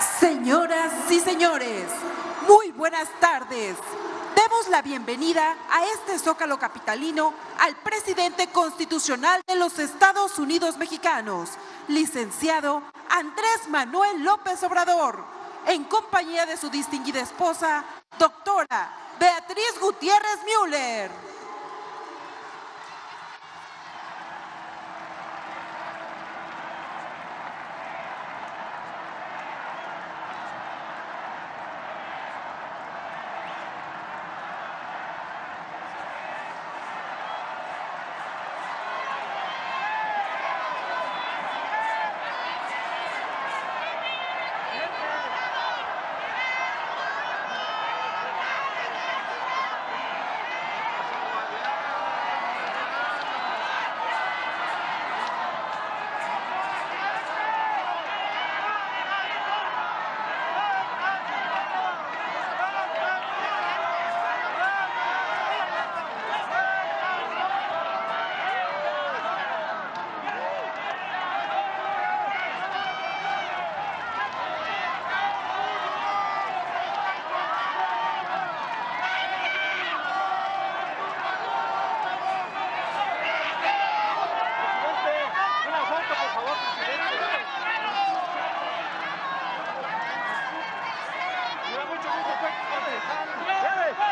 Señoras y señores, muy buenas tardes. Demos la bienvenida a este Zócalo capitalino al presidente constitucional de los Estados Unidos mexicanos, licenciado Andrés Manuel López Obrador, en compañía de su distinguida esposa, doctora Beatriz Gutiérrez Müller.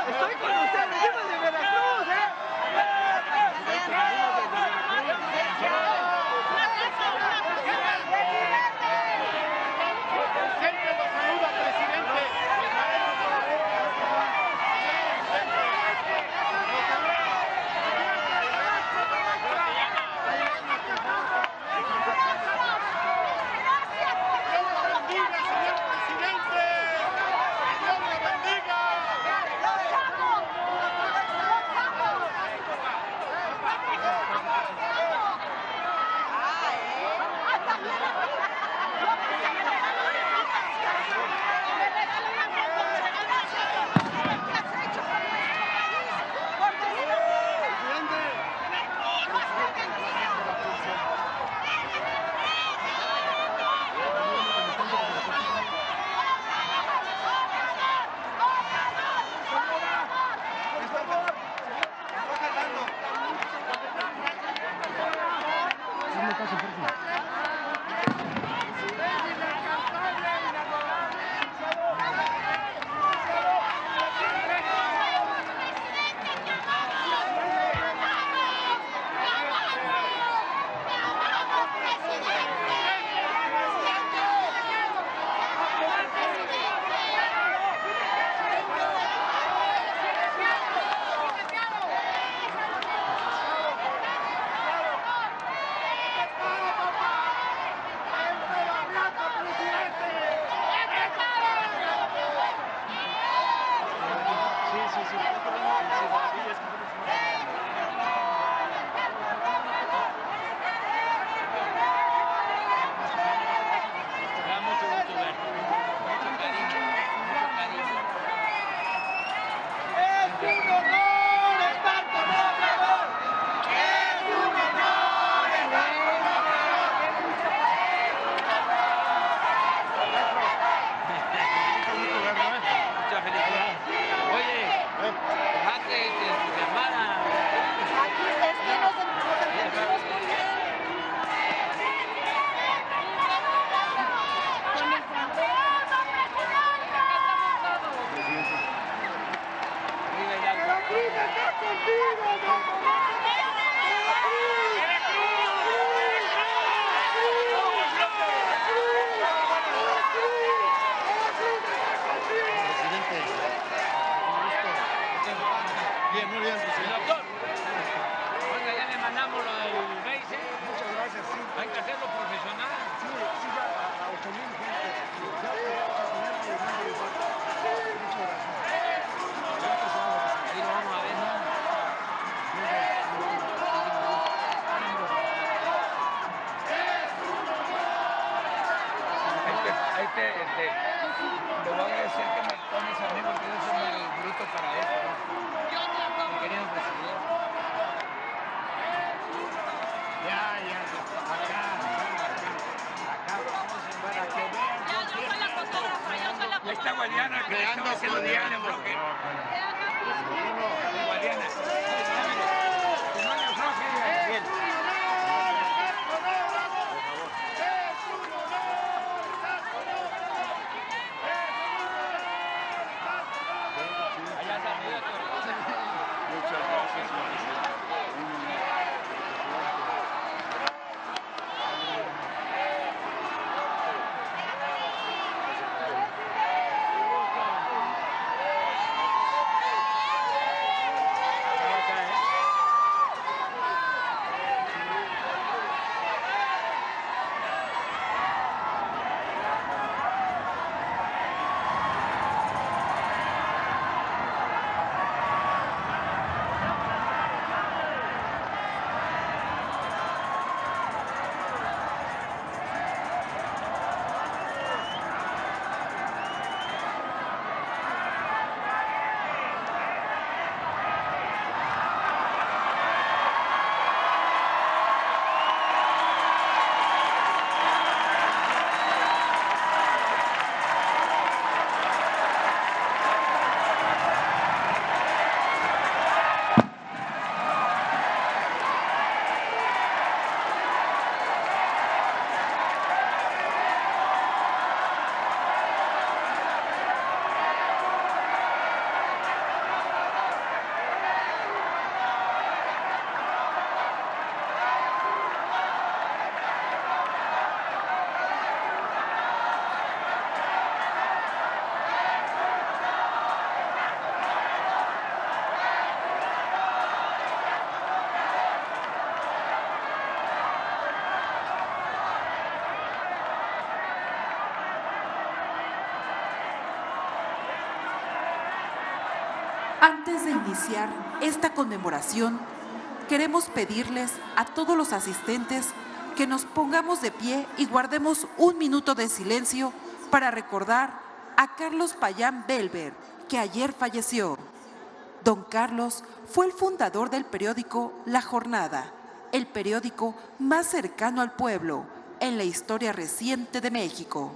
Estoy con usted, venimos de Veracruz, Siempre lo saluda, presidente. Le voy a agradecer que me tomes a mí porque yo soy el bruto para esto, ¿no? Mi querido presidente. Acá, para que vean. está Guadiana, que le estaba haciendo día en el bloque. Guadiana. No le afloje. Bien. Antes de iniciar esta conmemoración, queremos pedirles a todos los asistentes que nos pongamos de pie y guardemos un minuto de silencio para recordar a Carlos Payán Belver, que ayer falleció. Don Carlos fue el fundador del periódico La Jornada, el periódico más cercano al pueblo en la historia reciente de México.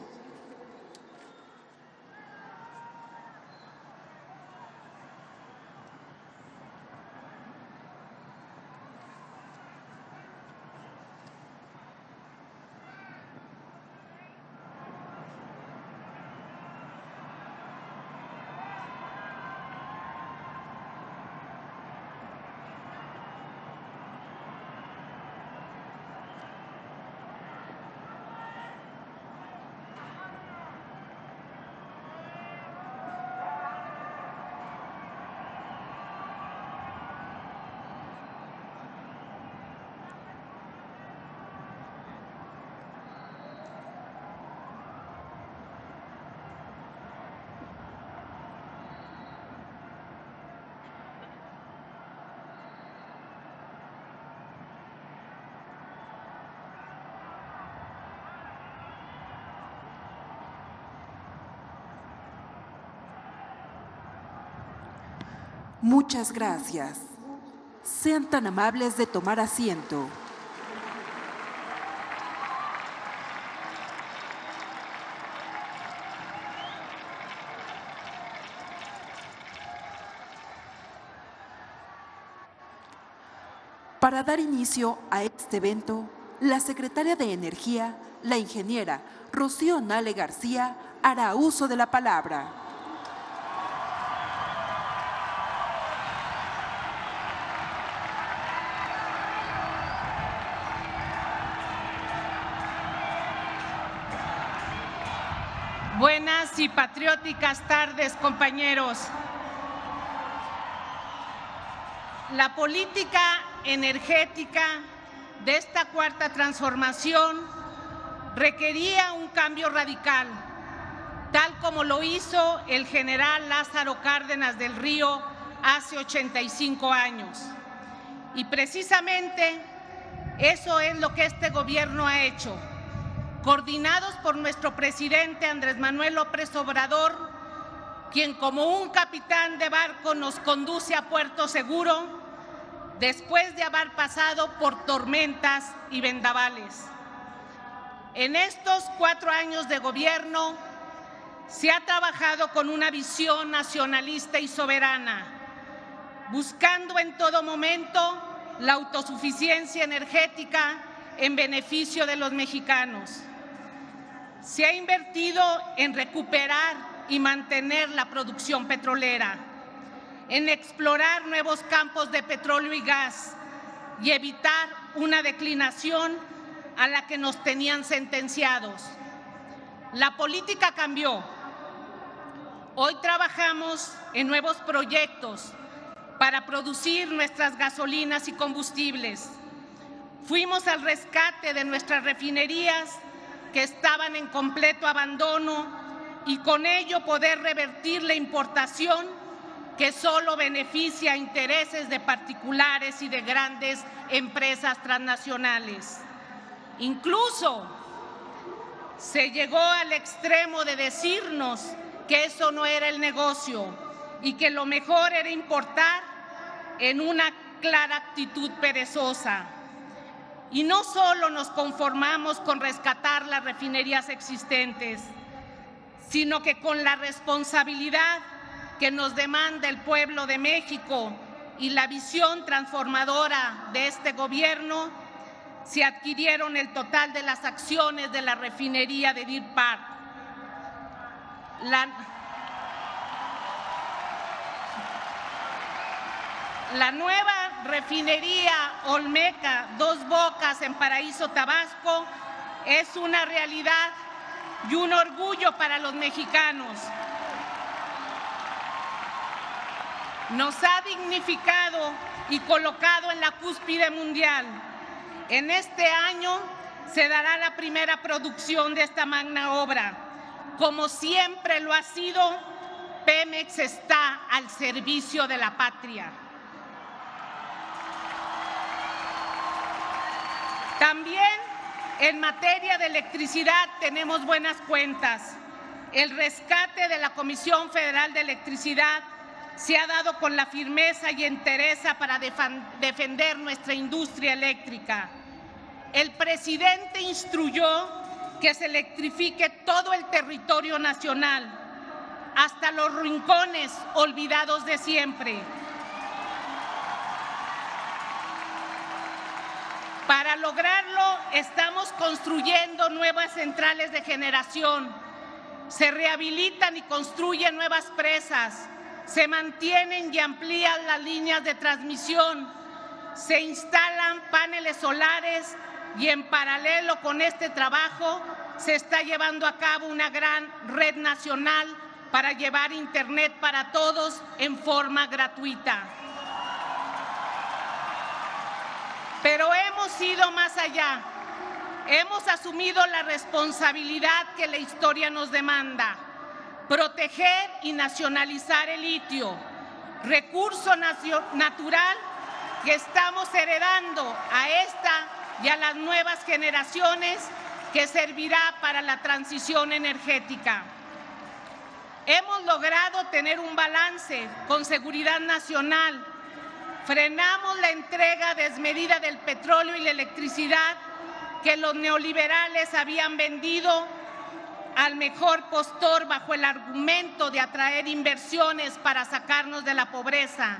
Muchas gracias. Sean tan amables de tomar asiento. Para dar inicio a este evento, la secretaria de Energía, la ingeniera Rocío Nale García, hará uso de la palabra. Buenas y patrióticas tardes, compañeros. La política energética de esta cuarta transformación requería un cambio radical, tal como lo hizo el general Lázaro Cárdenas del Río hace 85 años. Y precisamente eso es lo que este gobierno ha hecho. Coordinados por nuestro presidente Andrés Manuel López Obrador, quien como un capitán de barco nos conduce a puerto seguro después de haber pasado por tormentas y vendavales. En estos 4 años de gobierno Se ha trabajado con una visión nacionalista y soberana, buscando en todo momento la autosuficiencia energética en beneficio de los mexicanos. Se ha invertido en recuperar y mantener la producción petrolera, en explorar nuevos campos de petróleo y gas y evitar una declinación a la que nos tenían sentenciados. La política cambió. Hoy trabajamos en nuevos proyectos para producir nuestras gasolinas y combustibles. Fuimos al rescate de nuestras refinerías que estaban en completo abandono y con ello poder revertir la importación que solo beneficia a intereses de particulares y de grandes empresas transnacionales. Incluso se llegó al extremo de decirnos que eso no era el negocio y que lo mejor era importar en una clara actitud perezosa. Y no solo nos conformamos con rescatar las refinerías existentes, sino que con la responsabilidad que nos demanda el pueblo de México y la visión transformadora de este gobierno, se adquirieron el total de las acciones de la refinería de Deer Park. La nueva refinería Olmeca Dos Bocas en Paraíso, Tabasco, es una realidad y un orgullo para los mexicanos. Nos ha dignificado y colocado en la cúspide mundial. En este año se dará la primera producción de esta magna obra. Como siempre lo ha sido, Pemex está al servicio de la patria. También en materia de electricidad tenemos buenas cuentas. El rescate de la Comisión Federal de Electricidad se ha dado con la firmeza y entereza para defender nuestra industria eléctrica. El presidente instruyó que se electrifique todo el territorio nacional, hasta los rincones olvidados de siempre. Para lograrlo, estamos construyendo nuevas centrales de generación, se rehabilitan y construyen nuevas presas, se mantienen y amplían las líneas de transmisión, se instalan paneles solares y en paralelo con este trabajo se está llevando a cabo una gran red nacional para llevar Internet para todos en forma gratuita. Pero hemos ido más allá. Hemos asumido la responsabilidad que la historia nos demanda: proteger y nacionalizar el litio, recurso natural que estamos heredando a esta y a las nuevas generaciones, que servirá para la transición energética. Hemos logrado tener un balance con seguridad nacional. Frenamos la entrega desmedida del petróleo y la electricidad que los neoliberales habían vendido al mejor postor bajo el argumento de atraer inversiones para sacarnos de la pobreza.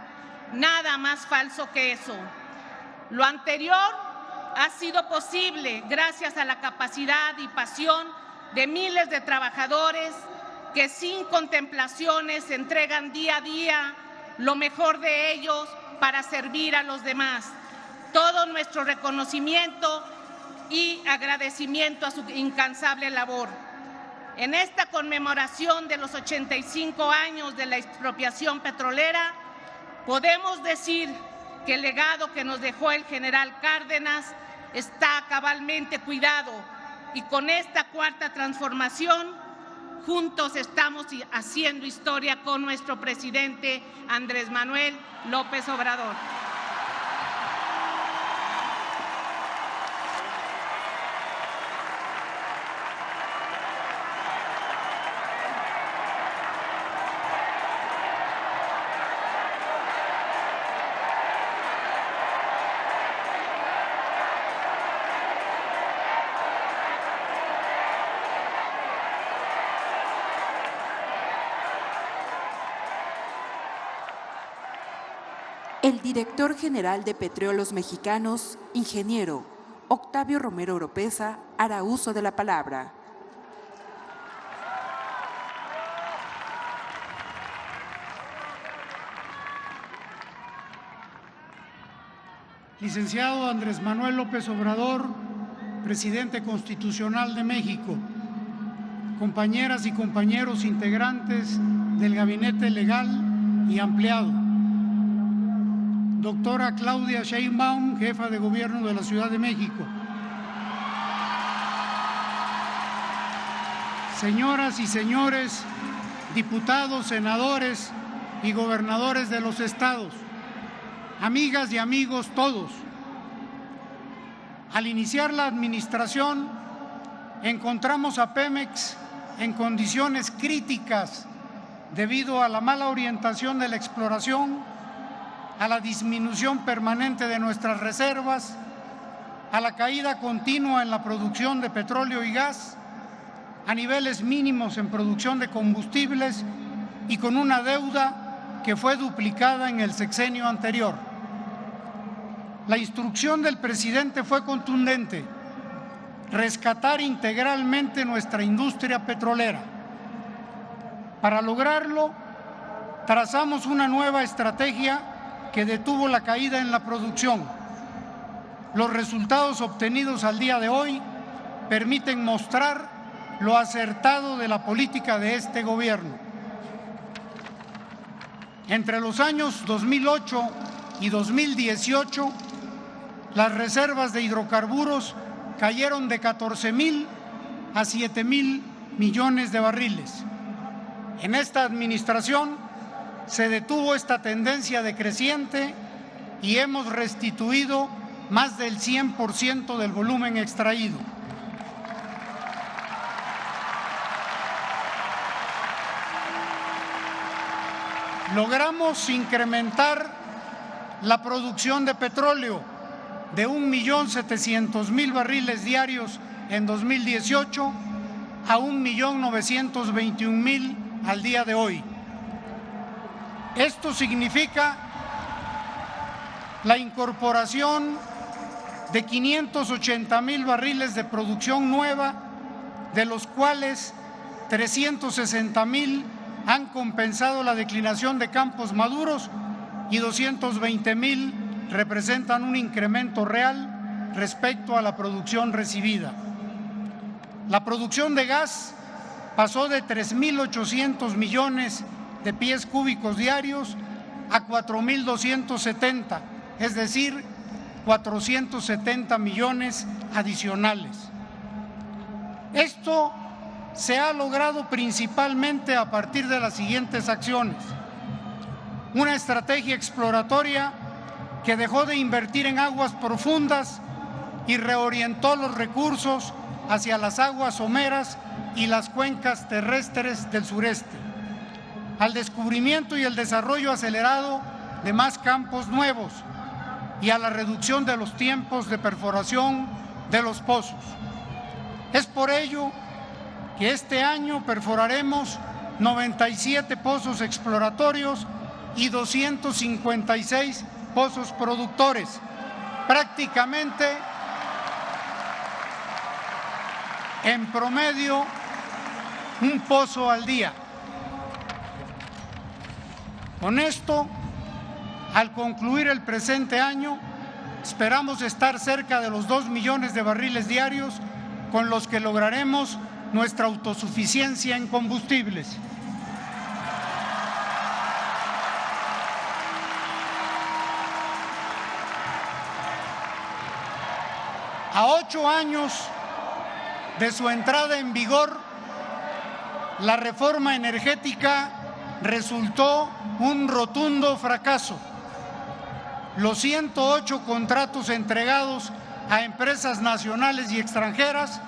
Nada más falso que eso. Lo anterior ha sido posible gracias a la capacidad y pasión de miles de trabajadores que sin contemplaciones entregan día a día lo mejor de ellos para servir a los demás. Todo nuestro reconocimiento y agradecimiento a su incansable labor. En esta conmemoración de los 85 años de la expropiación petrolera, podemos decir que el legado que nos dejó el general Cárdenas está cabalmente cuidado, y con esta cuarta transformación, juntos estamos haciendo historia con nuestro presidente Andrés Manuel López Obrador. El director general de Petróleos Mexicanos, ingeniero Octavio Romero Oropeza, hará uso de la palabra. Licenciado Andrés Manuel López Obrador, presidente constitucional de México, compañeras y compañeros integrantes del Gabinete Legal y Ampliado, doctora Claudia Sheinbaum, jefa de Gobierno de la Ciudad de México, señoras y señores diputados, senadores y gobernadores de los estados, amigas y amigos todos. Al iniciar la administración, encontramos a Pemex en condiciones críticas debido a la mala orientación de la exploración, a la disminución permanente de nuestras reservas, a la caída continua en la producción de petróleo y gas, a niveles mínimos en producción de combustibles y con una deuda que fue duplicada en el sexenio anterior. La instrucción del presidente fue contundente: rescatar integralmente nuestra industria petrolera. Para lograrlo, trazamos una nueva estrategia que detuvo la caída en la producción. Los resultados obtenidos al día de hoy permiten mostrar lo acertado de la política de este gobierno. Entre los años 2008 y 2018, las reservas de hidrocarburos cayeron de 14,000 a 7,000 millones de barriles. En esta administración se detuvo esta tendencia decreciente y hemos restituido más del 100% del volumen extraído. Logramos incrementar la producción de petróleo de 1.700.000 barriles diarios en 2018 a 1.921.000 al día de hoy. Esto significa la incorporación de 580,000 barriles de producción nueva, de los cuales 360,000 han compensado la declinación de campos maduros y 220,000 representan un incremento real respecto a la producción recibida. La producción de gas pasó de 3.800 millones de pies cúbicos diarios a 4.270, es decir, 470 millones adicionales. Esto se ha logrado principalmente a partir de las siguientes acciones: una estrategia exploratoria que dejó de invertir en aguas profundas y reorientó los recursos hacia las aguas someras y las cuencas terrestres del sureste, al descubrimiento y el desarrollo acelerado de más campos nuevos y a la reducción de los tiempos de perforación de los pozos. Es por ello que este año perforaremos 97 pozos exploratorios y 256 pozos productores, prácticamente en promedio un pozo al día. Con esto, al concluir el presente año, esperamos estar cerca de los 2 millones de barriles diarios, con los que lograremos nuestra autosuficiencia en combustibles. A 8 años de su entrada en vigor, la reforma energética resultó un rotundo fracaso. Los 108 contratos entregados a empresas nacionales y extranjeras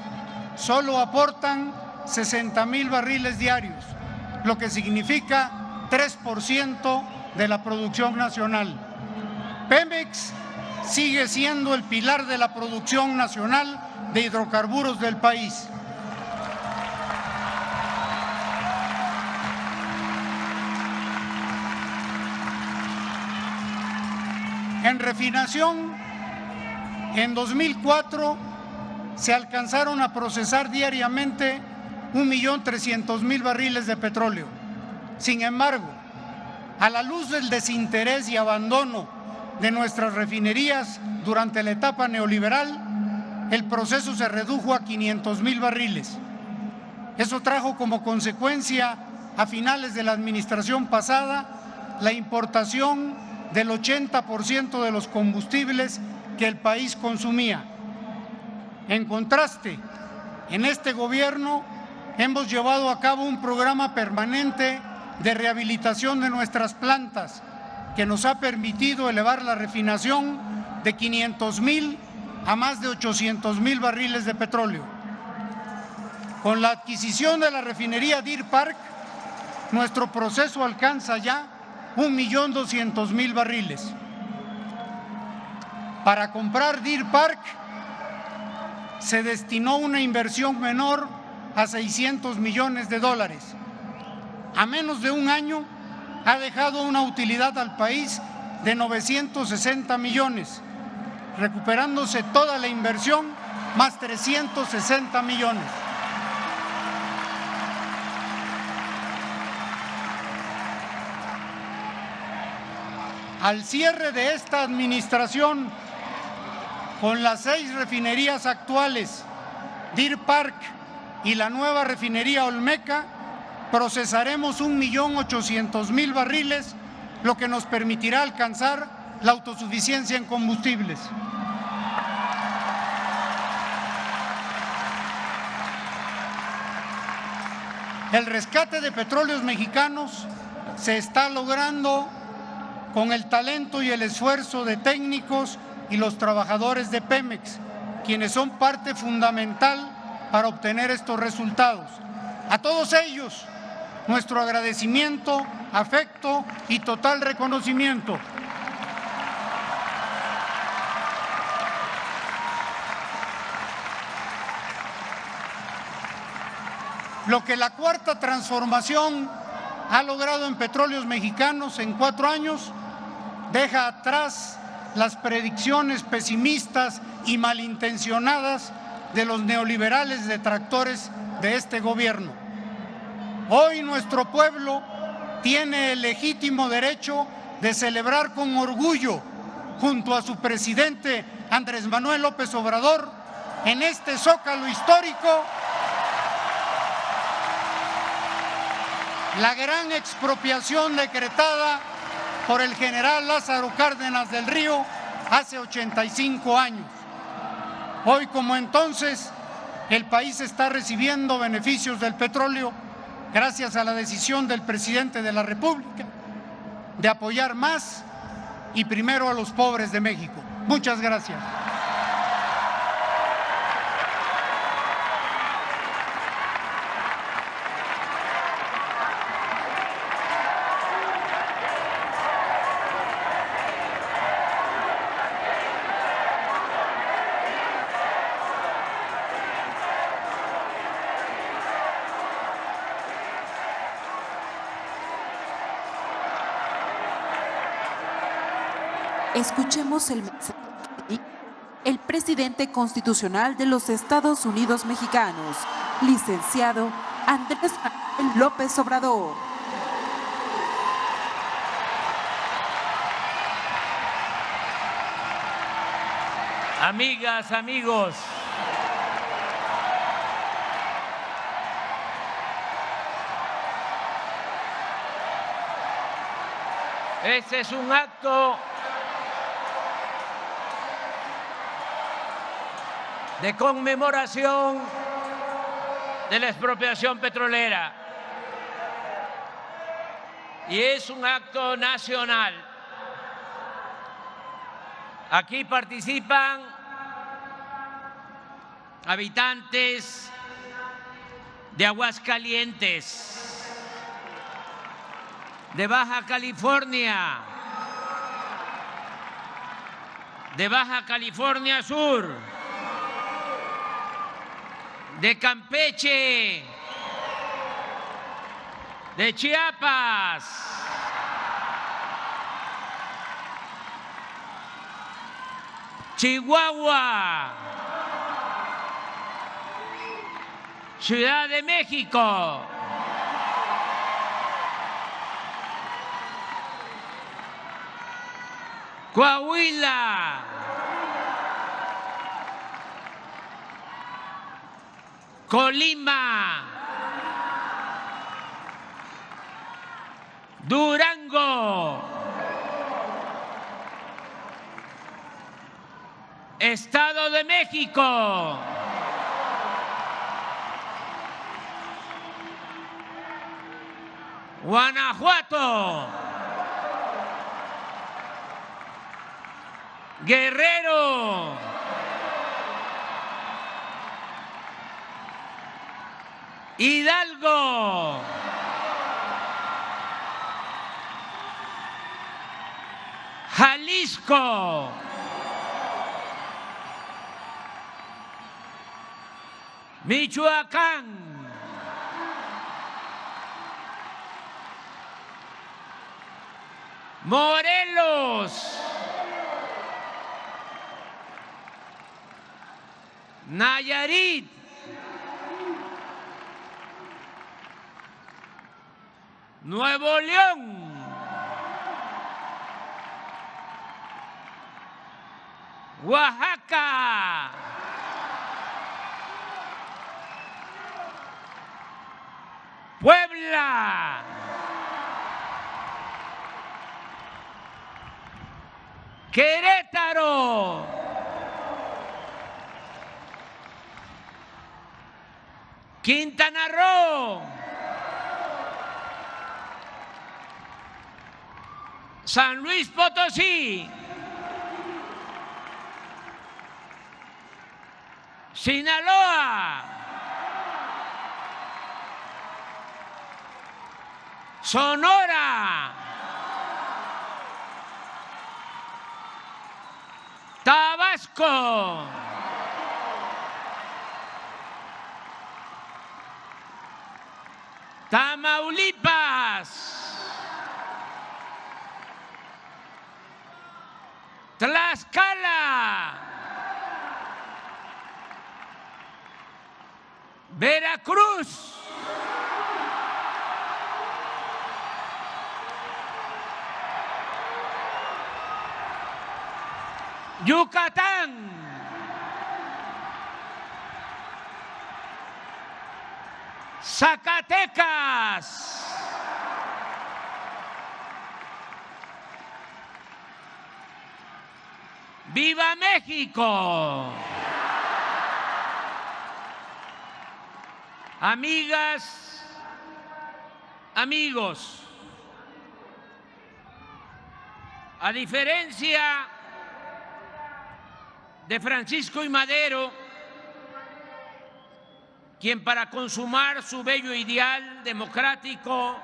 solo aportan 60,000 barriles diarios, lo que significa 3% de la producción nacional. Pemex sigue siendo el pilar de la producción nacional de hidrocarburos del país. En refinación, en 2004 se alcanzaron a procesar diariamente 1.300.000 barriles de petróleo. Sin embargo, a la luz del desinterés y abandono de nuestras refinerías durante la etapa neoliberal, el proceso se redujo a 500.000 barriles. Eso trajo como consecuencia, a finales de la administración pasada, la importación del 80% de los combustibles que el país consumía. En contraste, en este gobierno hemos llevado a cabo un programa permanente de rehabilitación de nuestras plantas que nos ha permitido elevar la refinación de 500.000 a más de 800.000 barriles de petróleo. Con la adquisición de la refinería Deer Park, nuestro proceso alcanza ya 1.200.000 barriles. Para comprar Deer Park se destinó una inversión menor a $600 millones. A menos de un año ha dejado una utilidad al país de 960 millones, recuperándose toda la inversión más 360 millones. Al cierre de esta administración, con las 6 refinerías actuales, Deer Park y la nueva refinería Olmeca, procesaremos 1.800.000 barriles, lo que nos permitirá alcanzar la autosuficiencia en combustibles. El rescate de Petróleos Mexicanos se está logrando con el talento y el esfuerzo de técnicos y los trabajadores de Pemex, quienes son parte fundamental para obtener estos resultados. A todos ellos, nuestro agradecimiento, afecto y total reconocimiento. Lo que la Cuarta Transformación ha logrado en Petróleos Mexicanos en 4 años deja atrás las predicciones pesimistas y malintencionadas de los neoliberales detractores de este gobierno. Hoy nuestro pueblo tiene el legítimo derecho de celebrar con orgullo, junto a su presidente Andrés Manuel López Obrador, en este zócalo histórico, la gran expropiación decretada por el general Lázaro Cárdenas del Río hace 85 años. Hoy, como entonces, el país está recibiendo beneficios del petróleo gracias a la decisión del presidente de la República de apoyar más y primero a los pobres de México. Muchas gracias. Escuchemos el mensaje del presidente constitucional de los Estados Unidos mexicanos, licenciado Andrés Manuel López Obrador. Amigas, amigos, este es un acto de conmemoración de la expropiación petrolera y es un acto nacional. Aquí participan habitantes de Aguascalientes, de Baja California, de Baja California Sur, de Campeche, de Chiapas, Chihuahua, Ciudad de México, Coahuila, Colima, Durango, Estado de México, Guanajuato, Guerrero, Hidalgo, Jalisco, Michoacán, Morelos, Nayarit, Nuevo León, Oaxaca, Puebla, Querétaro, Quintana Roo, San Luis Potosí, Sinaloa, Sonora, Tabasco, Tamaulipas, Tlaxcala, Veracruz, Yucatán, Zacatecas, ¡Viva México! Amigas, amigos, a diferencia de Francisco I. Madero, quien para consumar su bello ideal democrático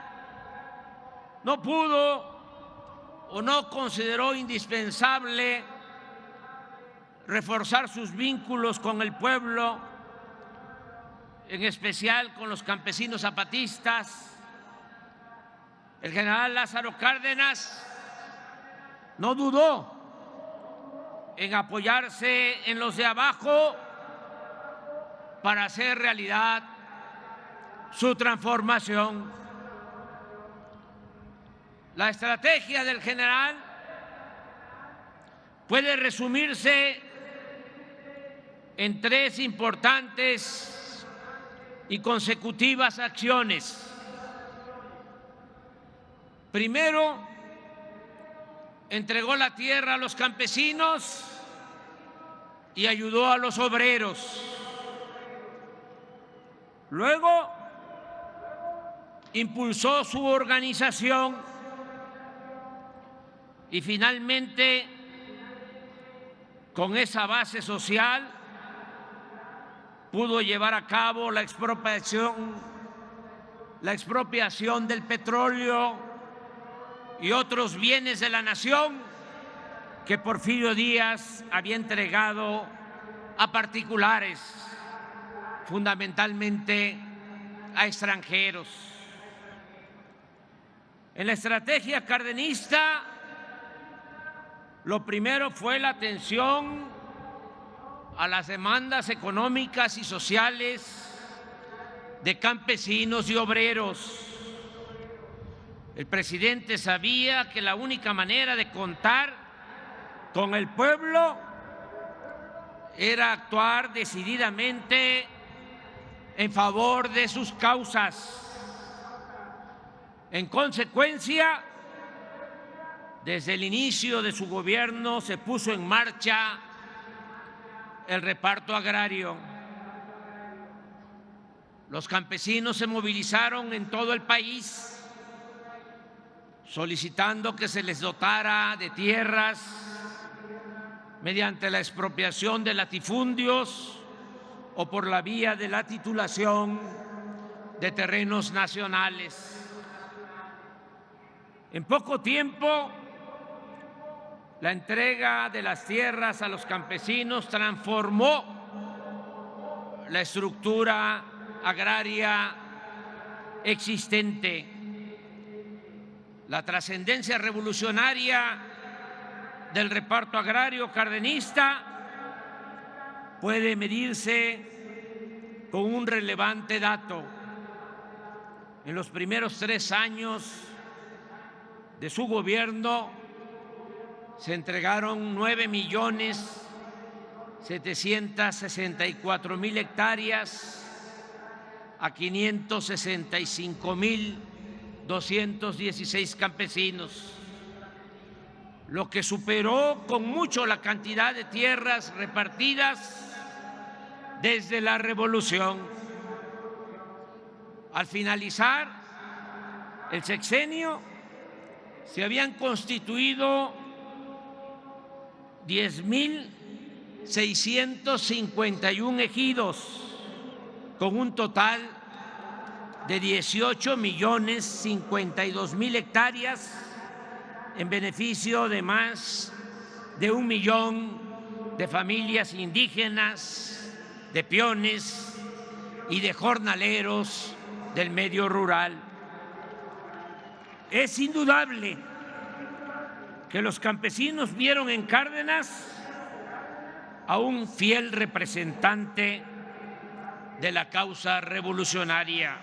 no pudo o no consideró indispensable reforzar sus vínculos con el pueblo, en especial con los campesinos zapatistas, el general Lázaro Cárdenas no dudó en apoyarse en los de abajo para hacer realidad su transformación. La estrategia del general puede resumirse en tres importantes y consecutivas acciones. Primero, entregó la tierra a los campesinos y ayudó a los obreros. Luego, impulsó su organización y finalmente, con esa base social, pudo llevar a cabo la expropiación del petróleo y otros bienes de la nación que Porfirio Díaz había entregado a particulares, fundamentalmente a extranjeros. En la estrategia cardenista, lo primero fue la atención a las demandas económicas y sociales de campesinos y obreros. El presidente sabía que la única manera de contar con el pueblo era actuar decididamente en favor de sus causas. En consecuencia, desde el inicio de su gobierno se puso en marcha el reparto agrario. Los campesinos se movilizaron en todo el país solicitando que se les dotara de tierras mediante la expropiación de latifundios o por la vía de la titulación de terrenos nacionales. En poco tiempo, la entrega de las tierras a los campesinos transformó la estructura agraria existente. La trascendencia revolucionaria del reparto agrario cardenista puede medirse con un relevante dato. En los primeros 3 años de su gobierno se entregaron 9.764.000 hectáreas a 565.216 campesinos, lo que superó con mucho la cantidad de tierras repartidas desde la revolución. Al finalizar el sexenio, se habían constituido 10.651 ejidos, con un total de 18.052.000 hectáreas en beneficio de más de 1 millón de familias indígenas, de peones y de jornaleros del medio rural. Es indudable que los campesinos vieron en Cárdenas a un fiel representante de la causa revolucionaria.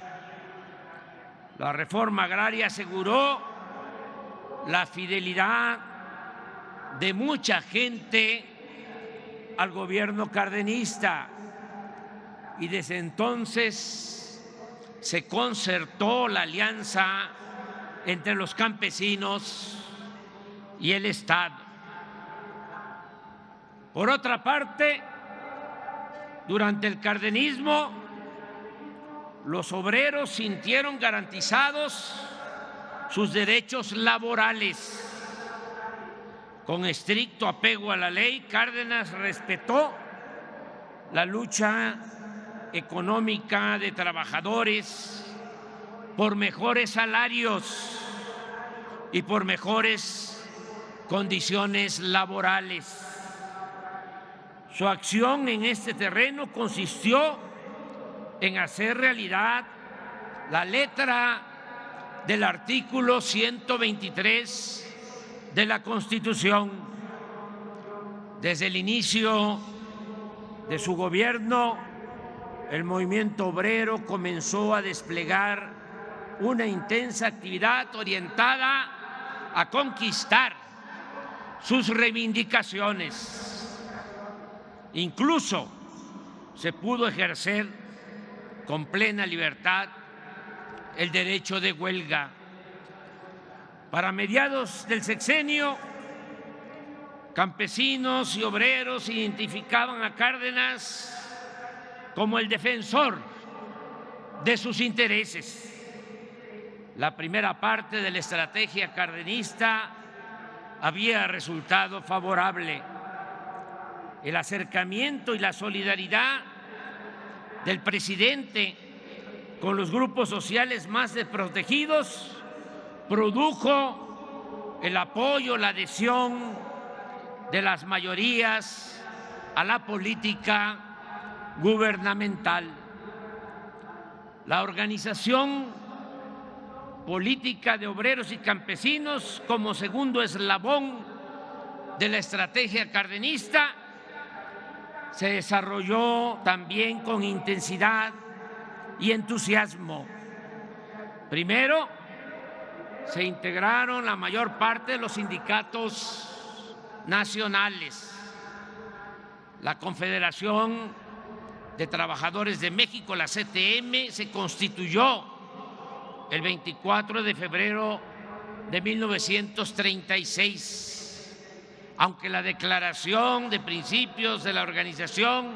La reforma agraria aseguró la fidelidad de mucha gente al gobierno cardenista y desde entonces se concertó la alianza entre los campesinos y el Estado. Por otra parte, durante el cardenismo, los obreros sintieron garantizados sus derechos laborales. Con estricto apego a la ley, Cárdenas respetó la lucha económica de trabajadores por mejores salarios y por mejores condiciones laborales. Su acción en este terreno consistió en hacer realidad la letra del artículo 123 de la Constitución. Desde el inicio de su gobierno, el movimiento obrero comenzó a desplegar una intensa actividad orientada a conquistar sus reivindicaciones. Incluso se pudo ejercer con plena libertad el derecho de huelga. Para mediados del sexenio, campesinos y obreros identificaban a Cárdenas como el defensor de sus intereses. La primera parte de la estrategia cardenista había resultado favorable. El acercamiento y la solidaridad del presidente con los grupos sociales más desprotegidos produjo el apoyo, la adhesión de las mayorías a la política gubernamental. La organización política de obreros y campesinos, como segundo eslabón de la estrategia cardenista, se desarrolló también con intensidad y entusiasmo. Primero, se integraron la mayor parte de los sindicatos nacionales. La Confederación de Trabajadores de México, la CTM, se constituyó el 24 de febrero de 1936, aunque la Declaración de Principios de la organización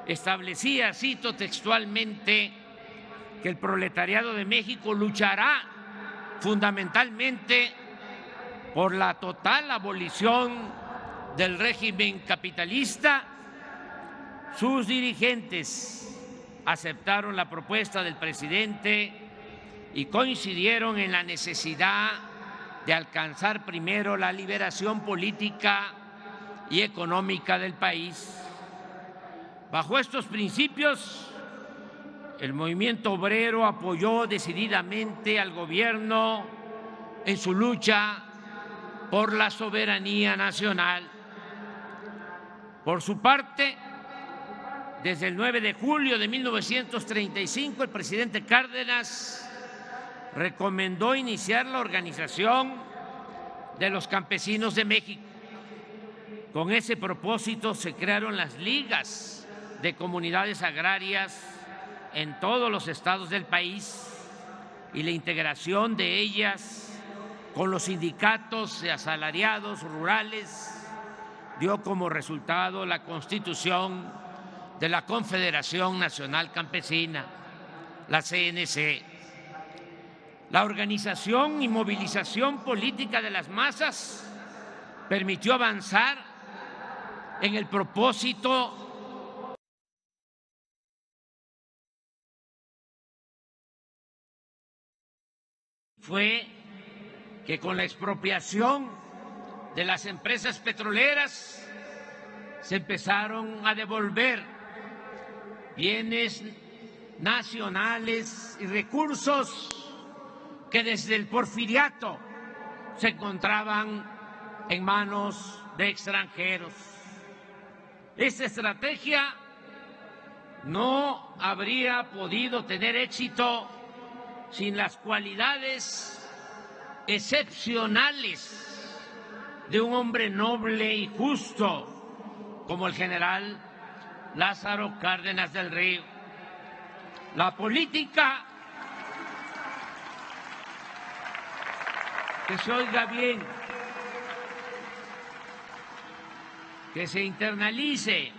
establecía, cito textualmente, que el proletariado de México luchará fundamentalmente por la total abolición del régimen capitalista. Sus dirigentes aceptaron la propuesta del presidente y coincidieron en la necesidad de alcanzar primero la liberación política y económica del país. Bajo estos principios, el movimiento obrero apoyó decididamente al gobierno en su lucha por la soberanía nacional. Por su parte, desde el 9 de julio de 1935, el presidente Cárdenas recomendó iniciar la organización de los campesinos de México. Con ese propósito se crearon las ligas de comunidades agrarias en todos los estados del país y la integración de ellas con los sindicatos de asalariados rurales dio como resultado la constitución de la Confederación Nacional Campesina, la CNC. La organización y movilización política de las masas permitió avanzar en el propósito fue que con la expropiación de las empresas petroleras se empezaron a devolver bienes nacionales y recursos que desde el porfiriato se encontraban en manos de extranjeros. Esta estrategia no habría podido tener éxito sin las cualidades excepcionales de un hombre noble y justo como el general Lázaro Cárdenas del Río. La política, que se oiga bien, que se internalice,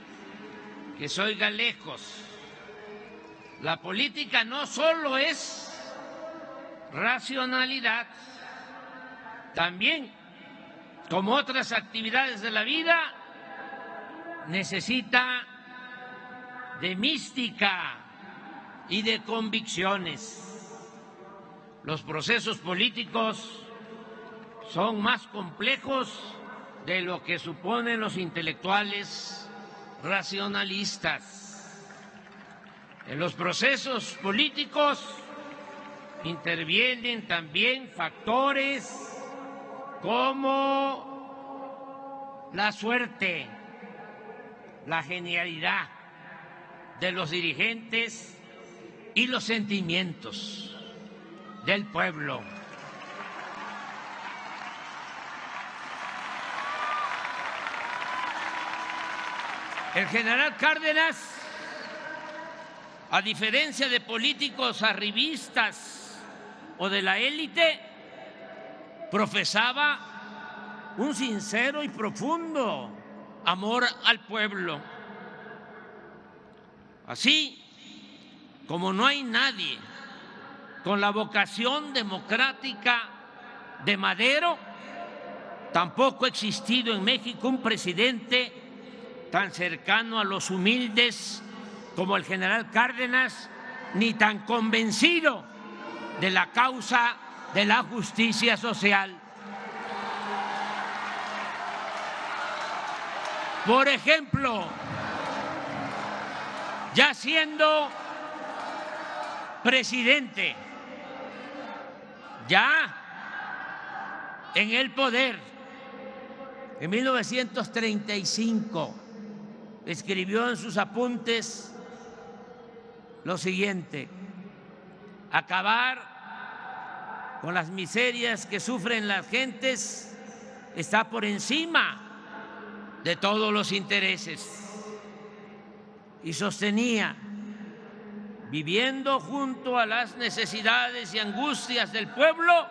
que se oiga lejos. La política no solo es racionalidad, también, como otras actividades de la vida, necesita de mística y de convicciones. Los procesos políticos son más complejos de lo que suponen los intelectuales racionalistas. En los procesos políticos intervienen también factores como la suerte, la genialidad de los dirigentes y los sentimientos del pueblo. El general Cárdenas, a diferencia de políticos arribistas o de la élite, profesaba un sincero y profundo amor al pueblo. Así como no hay nadie con la vocación democrática de Madero, tampoco ha existido en México un presidente tan cercano a los humildes como el general Cárdenas, ni tan convencido de la causa de la justicia social. Por ejemplo, ya siendo presidente, ya en el poder, en 1935, escribió en sus apuntes lo siguiente: acabar con las miserias que sufren las gentes está por encima de todos los intereses. Y sostenía: viviendo junto a las necesidades y angustias del pueblo,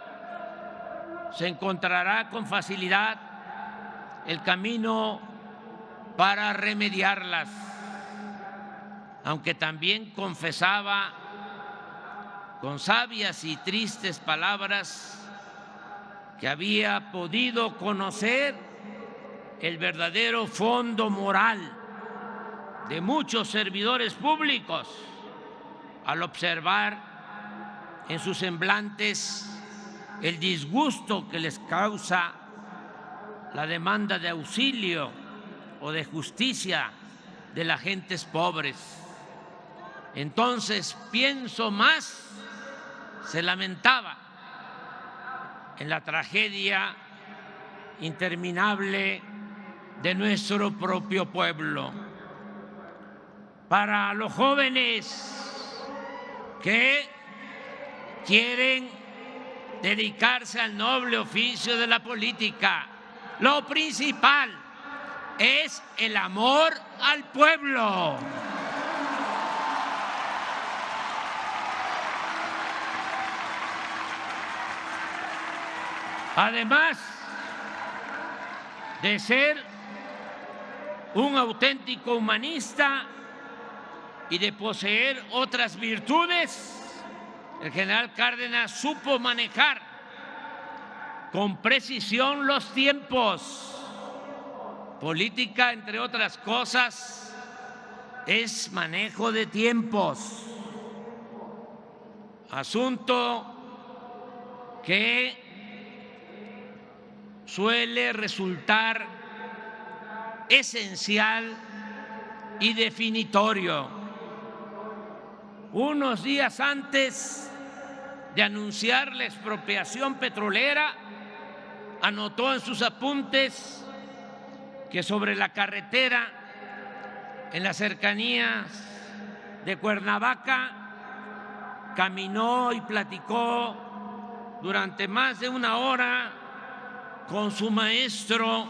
se encontrará con facilidad el camino para remediarlas, aunque también confesaba con sabias y tristes palabras que había podido conocer el verdadero fondo moral de muchos servidores públicos al observar en sus semblantes el disgusto que les causa la demanda de auxilio o de justicia de las gentes pobres. Entonces pienso más, se lamentaba, en la tragedia interminable de nuestro propio pueblo. Para los jóvenes que quieren dedicarse al noble oficio de la política, lo principal es el amor al pueblo. Además de ser un auténtico humanista y de poseer otras virtudes, el general Cárdenas supo manejar con precisión los tiempos. Política, entre otras cosas, es manejo de tiempos, asunto que suele resultar esencial y definitorio. Unos días antes de anunciar la expropiación petrolera, anotó en sus apuntes que sobre la carretera en las cercanías de Cuernavaca caminó y platicó durante más de una hora con su maestro,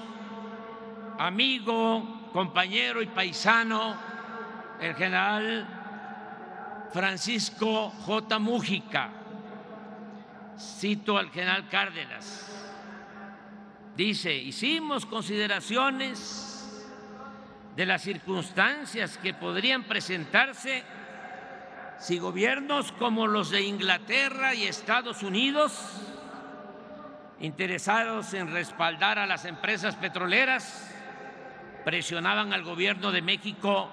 amigo, compañero y paisano, el general Francisco J. Mújica. Cito al general Cárdenas. Dice: hicimos consideraciones de las circunstancias que podrían presentarse si gobiernos como los de Inglaterra y Estados Unidos, interesados en respaldar a las empresas petroleras, presionaban al gobierno de México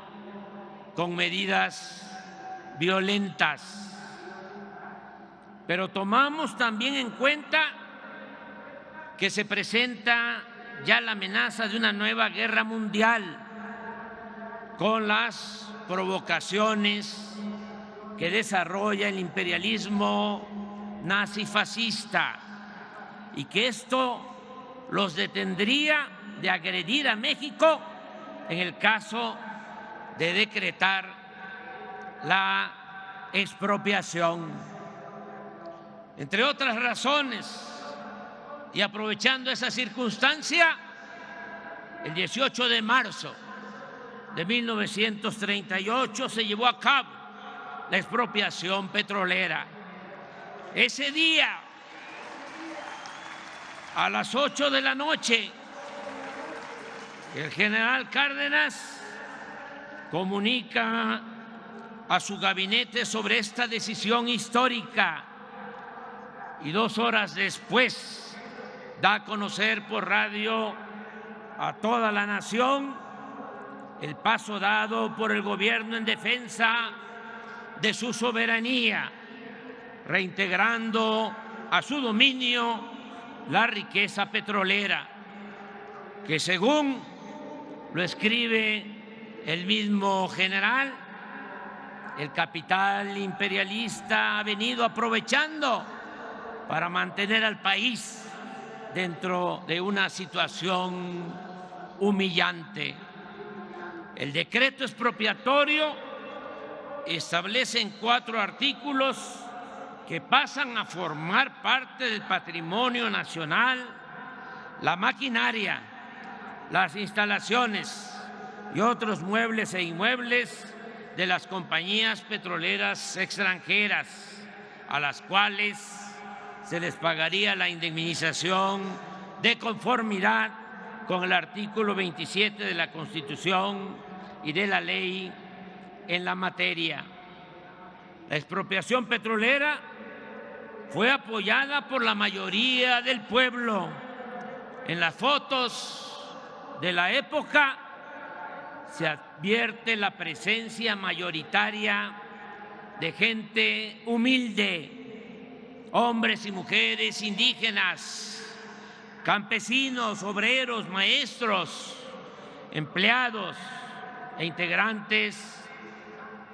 con medidas violentas. Pero tomamos también en cuenta que se presenta ya la amenaza de una nueva guerra mundial con las provocaciones que desarrolla el imperialismo nazifascista, y que esto los detendría de agredir a México en el caso de decretar la expropiación. Entre otras razones, y aprovechando esa circunstancia, el 18 de marzo de 1938 se llevó a cabo la expropiación petrolera. Ese día, a las 8 de la noche, el general Cárdenas comunica a su gabinete sobre esta decisión histórica y 2 horas después da a conocer por radio a toda la nación el paso dado por el gobierno en defensa de su soberanía, reintegrando a su dominio la riqueza petrolera, que según lo escribe el mismo general, el capital imperialista ha venido aprovechando para mantener al país dentro de una situación humillante. El decreto expropiatorio establece en 4 artículos que pasan a formar parte del patrimonio nacional la maquinaria, las instalaciones y otros muebles e inmuebles de las compañías petroleras extranjeras, a las cuales se les pagaría la indemnización de conformidad con el artículo 27 de la Constitución y de la ley en la materia. La expropiación petrolera fue apoyada por la mayoría del pueblo. En las fotos de la época se advierte la presencia mayoritaria de gente humilde, hombres y mujeres indígenas, campesinos, obreros, maestros, empleados e integrantes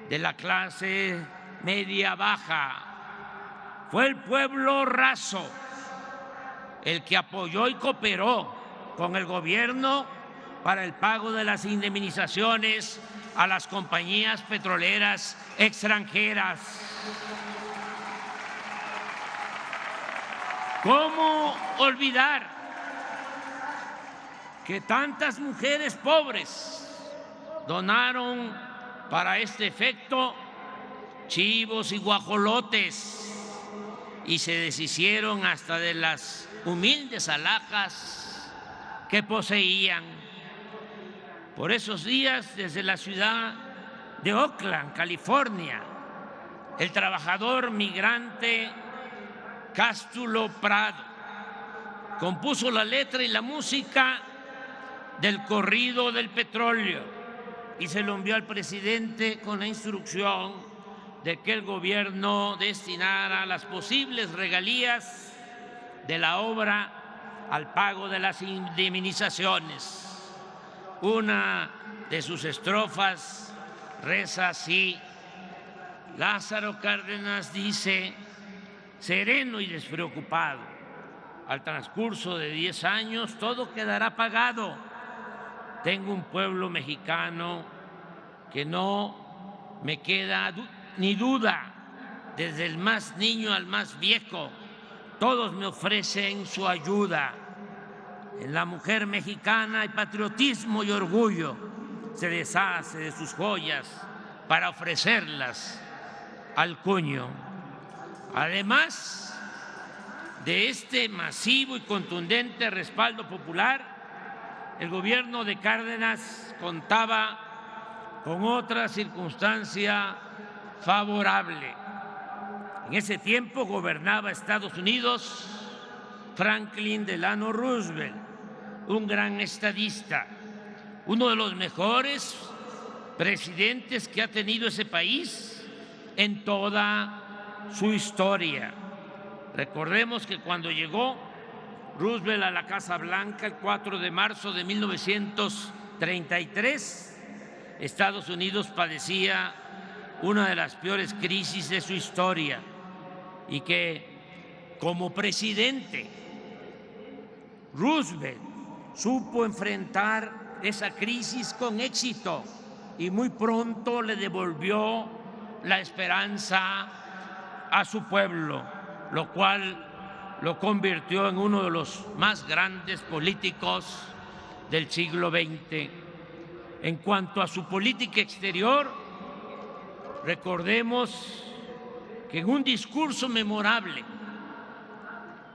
de la clase media baja. Fue el pueblo raso el que apoyó y cooperó con el gobierno para el pago de las indemnizaciones a las compañías petroleras extranjeras. ¿Cómo olvidar que tantas mujeres pobres donaron para este efecto chivos y guajolotes y se deshicieron hasta de las humildes alhajas que poseían? Por esos días, desde la ciudad de Oakland, California, el trabajador migrante Cástulo Prado compuso la letra y la música del corrido del petróleo y se lo envió al presidente con la instrucción de que el gobierno destinara las posibles regalías de la obra al pago de las indemnizaciones. Una de sus estrofas reza así: Lázaro Cárdenas dice, sereno y despreocupado, al transcurso de 10 años todo quedará pagado. Tengo un pueblo mexicano que no me queda ni duda, desde el más niño al más viejo, todos me ofrecen su ayuda. En la mujer mexicana hay patriotismo y orgullo, se deshace de sus joyas para ofrecerlas al cuño. Además de este masivo y contundente respaldo popular, el gobierno de Cárdenas contaba con otra circunstancia favorable. En ese tiempo gobernaba Estados Unidos Franklin Delano Roosevelt, un gran estadista, uno de los mejores presidentes que ha tenido ese país en toda su historia. Recordemos que cuando llegó Roosevelt a la Casa Blanca el 4 de marzo de 1933, Estados Unidos padecía una de las peores crisis de su historia y que como presidente Roosevelt supo enfrentar esa crisis con éxito y muy pronto le devolvió la esperanza a su pueblo, lo cual lo convirtió en uno de los más grandes políticos del siglo XX. En cuanto a su política exterior, recordemos que en un discurso memorable,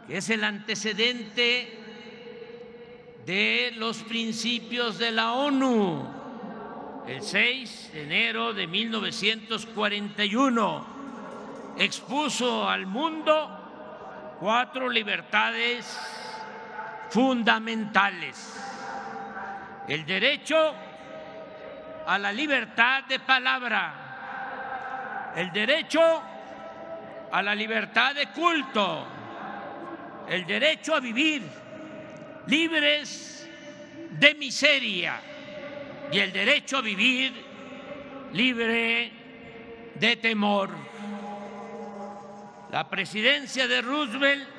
que es el antecedente de los principios de la ONU, el 6 de enero de 1941, expuso al mundo 4 libertades fundamentales: el derecho a la libertad de palabra, el derecho a la libertad de culto, el derecho a vivir libres de miseria y el derecho a vivir libre de temor. La presidencia de Roosevelt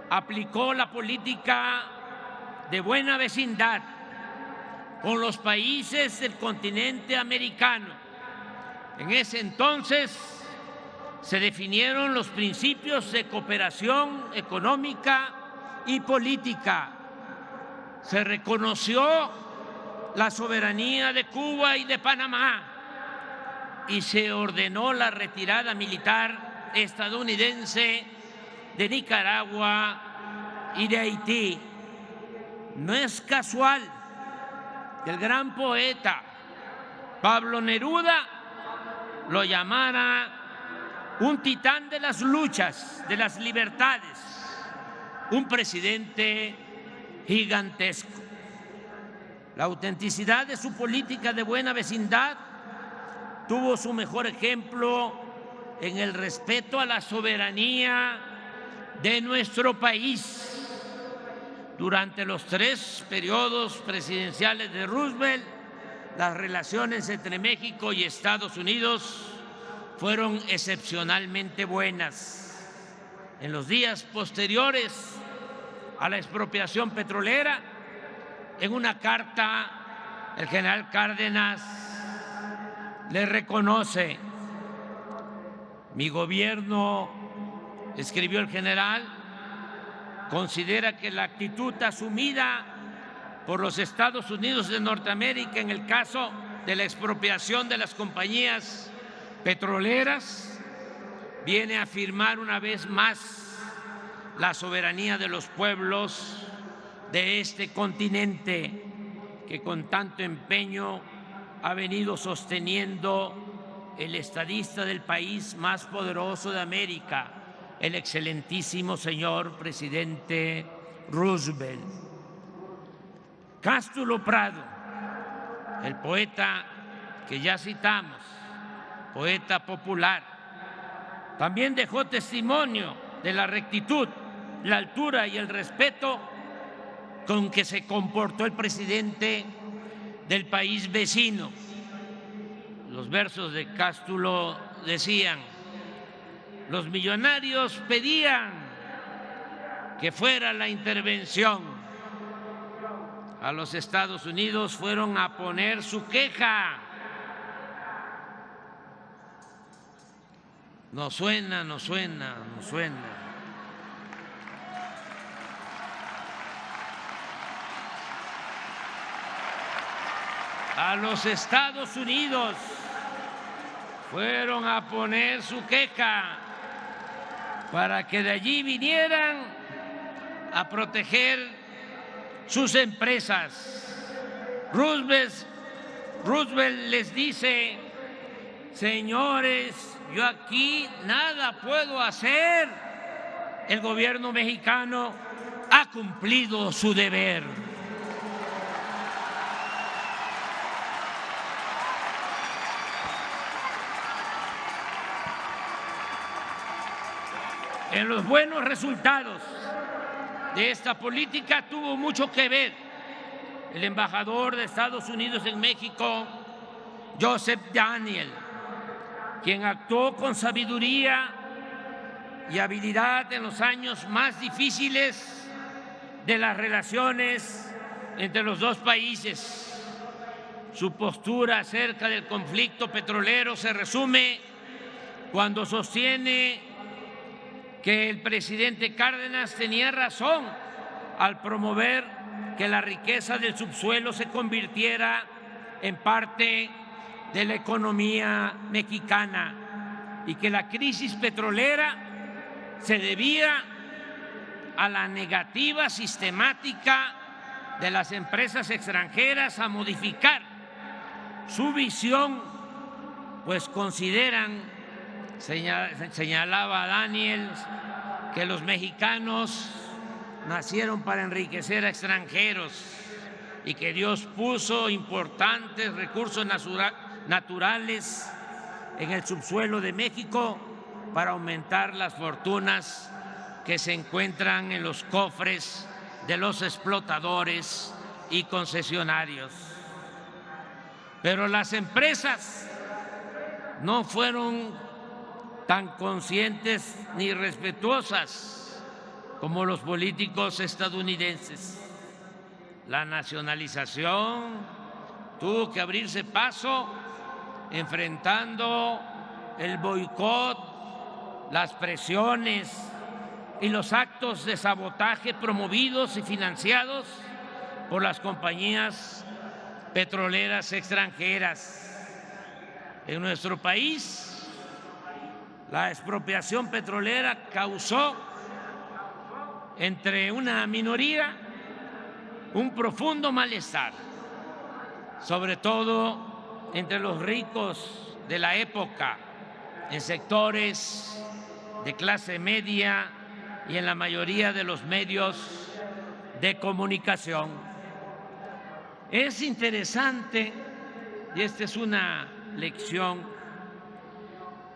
aplicó la política de buena vecindad con los países del continente americano. En ese entonces se definieron los principios de cooperación económica y política. Se reconoció la soberanía de Cuba y de Panamá y se ordenó la retirada militar estadounidense de Nicaragua y de Haití. No es casual que el gran poeta Pablo Neruda lo llamara un titán de las luchas, de las libertades, un presidente gigantesco. La autenticidad de su política de buena vecindad tuvo su mejor ejemplo en el respeto a la soberanía de nuestro país. Durante los 3 periodos presidenciales de Roosevelt, las relaciones entre México y Estados Unidos fueron excepcionalmente buenas. En los días posteriores a la expropiación petrolera, en una carta, el general Cárdenas le reconoce: mi gobierno, escribió el general, considera que la actitud asumida por los Estados Unidos de Norteamérica en el caso de la expropiación de las compañías petroleras viene a afirmar una vez más la soberanía de los pueblos de este continente que con tanto empeño ha venido sosteniendo el estadista del país más poderoso de América, el excelentísimo señor presidente Roosevelt. Cástulo Prado, el poeta que ya citamos, poeta popular, también dejó testimonio de la rectitud, la altura y el respeto con que se comportó el presidente del país vecino. Los versos de Cástulo decían: los millonarios pedían que fuera la intervención. A los Estados Unidos fueron a poner su queja. No suena, no suena, no suena. A los Estados Unidos fueron a poner su queja para que de allí vinieran a proteger sus empresas. Roosevelt les dice: señores, yo aquí nada puedo hacer. El gobierno mexicano ha cumplido su deber. En los buenos resultados de esta política tuvo mucho que ver el embajador de Estados Unidos en México, Joseph Daniel, quien actuó con sabiduría y habilidad en los años más difíciles de las relaciones entre los dos países. Su postura acerca del conflicto petrolero se resume cuando sostiene que el presidente Cárdenas tenía razón al promover que la riqueza del subsuelo se convirtiera en parte de la economía mexicana y que la crisis petrolera se debía a la negativa sistemática de las empresas extranjeras a modificar su visión, pues consideran, señalaba Daniel, que los mexicanos nacieron para enriquecer a extranjeros y que Dios puso importantes recursos naturales en el subsuelo de México para aumentar las fortunas que se encuentran en los cofres de los explotadores y concesionarios. Pero las empresas no fueron tan conscientes ni respetuosas como los políticos estadounidenses. La nacionalización tuvo que abrirse paso enfrentando el boicot, las presiones y los actos de sabotaje promovidos y financiados por las compañías petroleras extranjeras. En nuestro país, la expropiación petrolera causó entre una minoría un profundo malestar, sobre todo entre los ricos de la época, en sectores de clase media y en la mayoría de los medios de comunicación. Es interesante, y esta es una lección,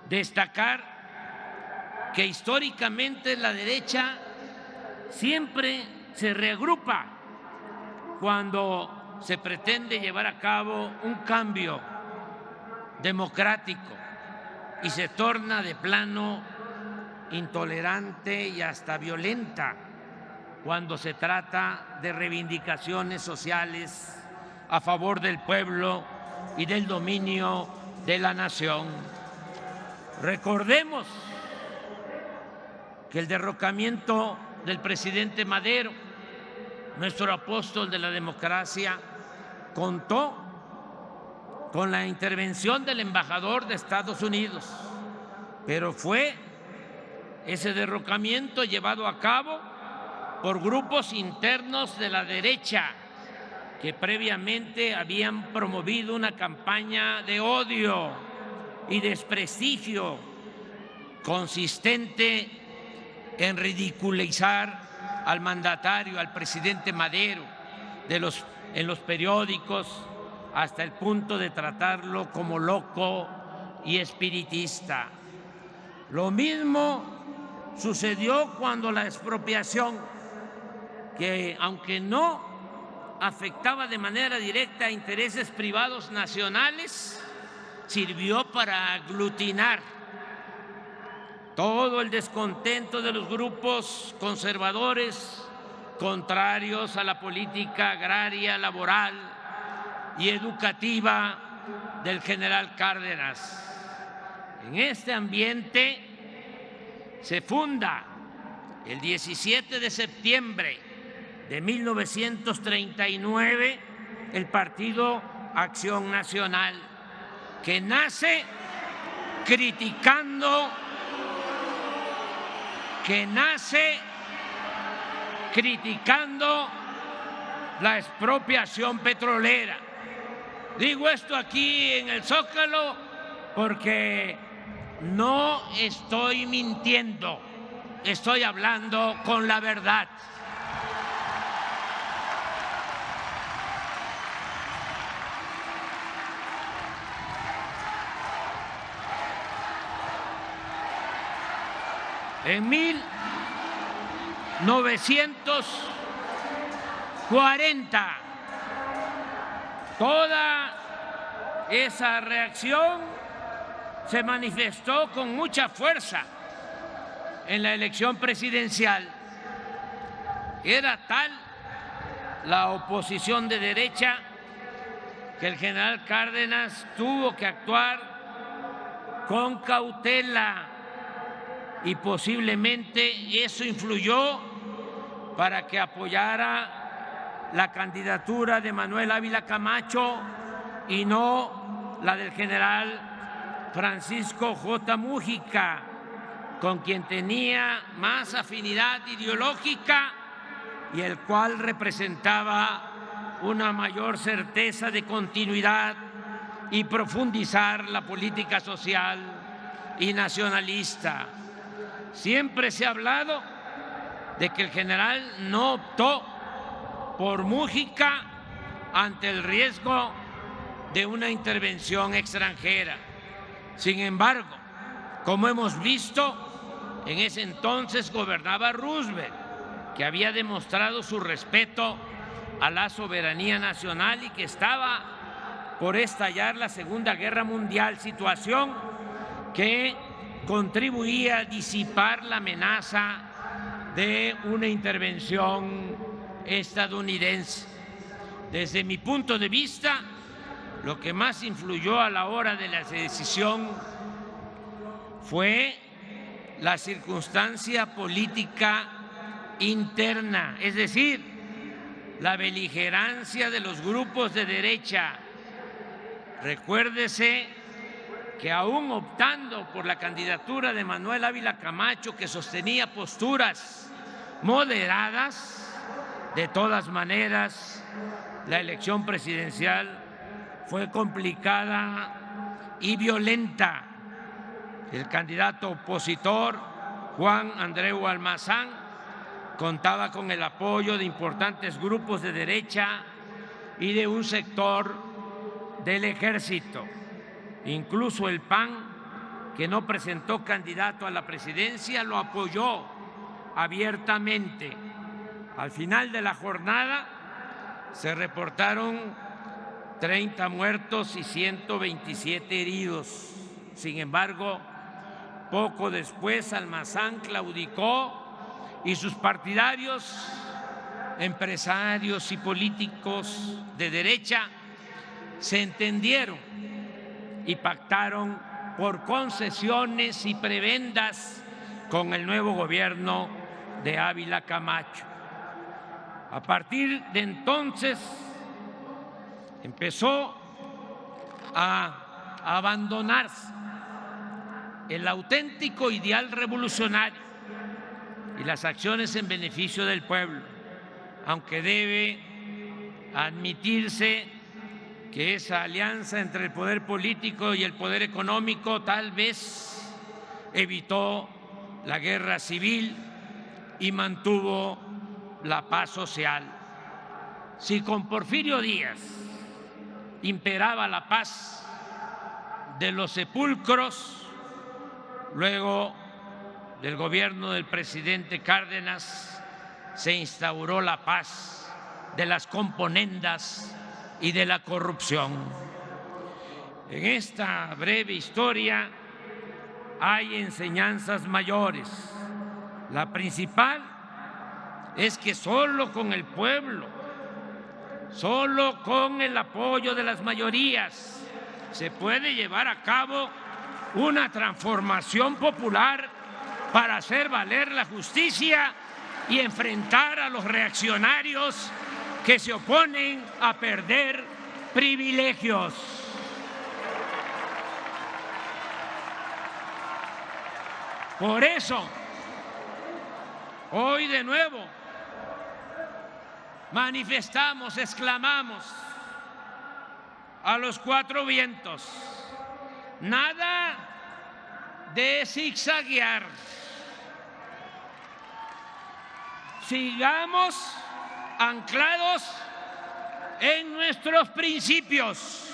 destacar que históricamente la derecha siempre se reagrupa cuando se pretende llevar a cabo un cambio democrático y se torna de plano intolerante y hasta violenta cuando se trata de reivindicaciones sociales a favor del pueblo y del dominio de la nación. Recordemos que el derrocamiento del presidente Madero, nuestro apóstol de la democracia, contó con la intervención del embajador de Estados Unidos, pero fue ese derrocamiento llevado a cabo por grupos internos de la derecha que previamente habían promovido una campaña de odio y desprestigio consistente en ridiculizar al mandatario, al presidente Madero, en los periódicos, hasta el punto de tratarlo como loco y espiritista. Lo mismo sucedió cuando la expropiación, que aunque no afectaba de manera directa a intereses privados nacionales, sirvió para aglutinar todo el descontento de los grupos conservadores contrarios a la política agraria, laboral y educativa del general Cárdenas. En este ambiente se funda el 17 de septiembre de 1939 el Partido Acción Nacional, que nace criticando la expropiación petrolera. Digo esto aquí en el Zócalo porque no estoy mintiendo, estoy hablando con la verdad. En 1940, toda esa reacción se manifestó con mucha fuerza en la elección presidencial. Era tal la oposición de derecha que el general Cárdenas tuvo que actuar con cautela, y posiblemente eso influyó para que apoyara la candidatura de Manuel Ávila Camacho y no la del general Francisco J. Mújica, con quien tenía más afinidad ideológica y el cual representaba una mayor certeza de continuidad y profundizar la política social y nacionalista. Siempre se ha hablado de que el general no optó por Mújica ante el riesgo de una intervención extranjera. Sin embargo, como hemos visto, en ese entonces gobernaba Roosevelt, que había demostrado su respeto a la soberanía nacional y que estaba por estallar la Segunda Guerra Mundial, situación que contribuía a disipar la amenaza de una intervención estadounidense. Desde mi punto de vista, lo que más influyó a la hora de la decisión fue la circunstancia política interna, es decir, la beligerancia de los grupos de derecha. Recuérdese que aún optando por la candidatura de Manuel Ávila Camacho, que sostenía posturas moderadas, de todas maneras, la elección presidencial fue complicada y violenta. El candidato opositor, Juan Andreu Almazán, contaba con el apoyo de importantes grupos de derecha y de un sector del ejército. Incluso el PAN, que no presentó candidato a la presidencia, lo apoyó abiertamente. Al final de la jornada se reportaron 30 muertos y 127 heridos. Sin embargo, poco después Almazán claudicó y sus partidarios, empresarios y políticos de derecha se entendieron y pactaron por concesiones y prebendas con el nuevo gobierno de Ávila Camacho. A partir de entonces empezó a abandonarse el auténtico ideal revolucionario y las acciones en beneficio del pueblo, aunque debe admitirse que esa alianza entre el poder político y el poder económico tal vez evitó la guerra civil y mantuvo la paz social. Si con Porfirio Díaz imperaba la paz de los sepulcros, luego del gobierno del presidente Cárdenas se instauró la paz de las componendas y de la corrupción. En esta breve historia hay enseñanzas mayores. La principal es que solo con el pueblo, solo con el apoyo de las mayorías, se puede llevar a cabo una transformación popular para hacer valer la justicia y enfrentar a los reaccionarios que se oponen a perder privilegios. Por eso, hoy de nuevo manifestamos, exclamamos a los cuatro vientos: nada de zigzaguear. Sigamos anclados en nuestros principios.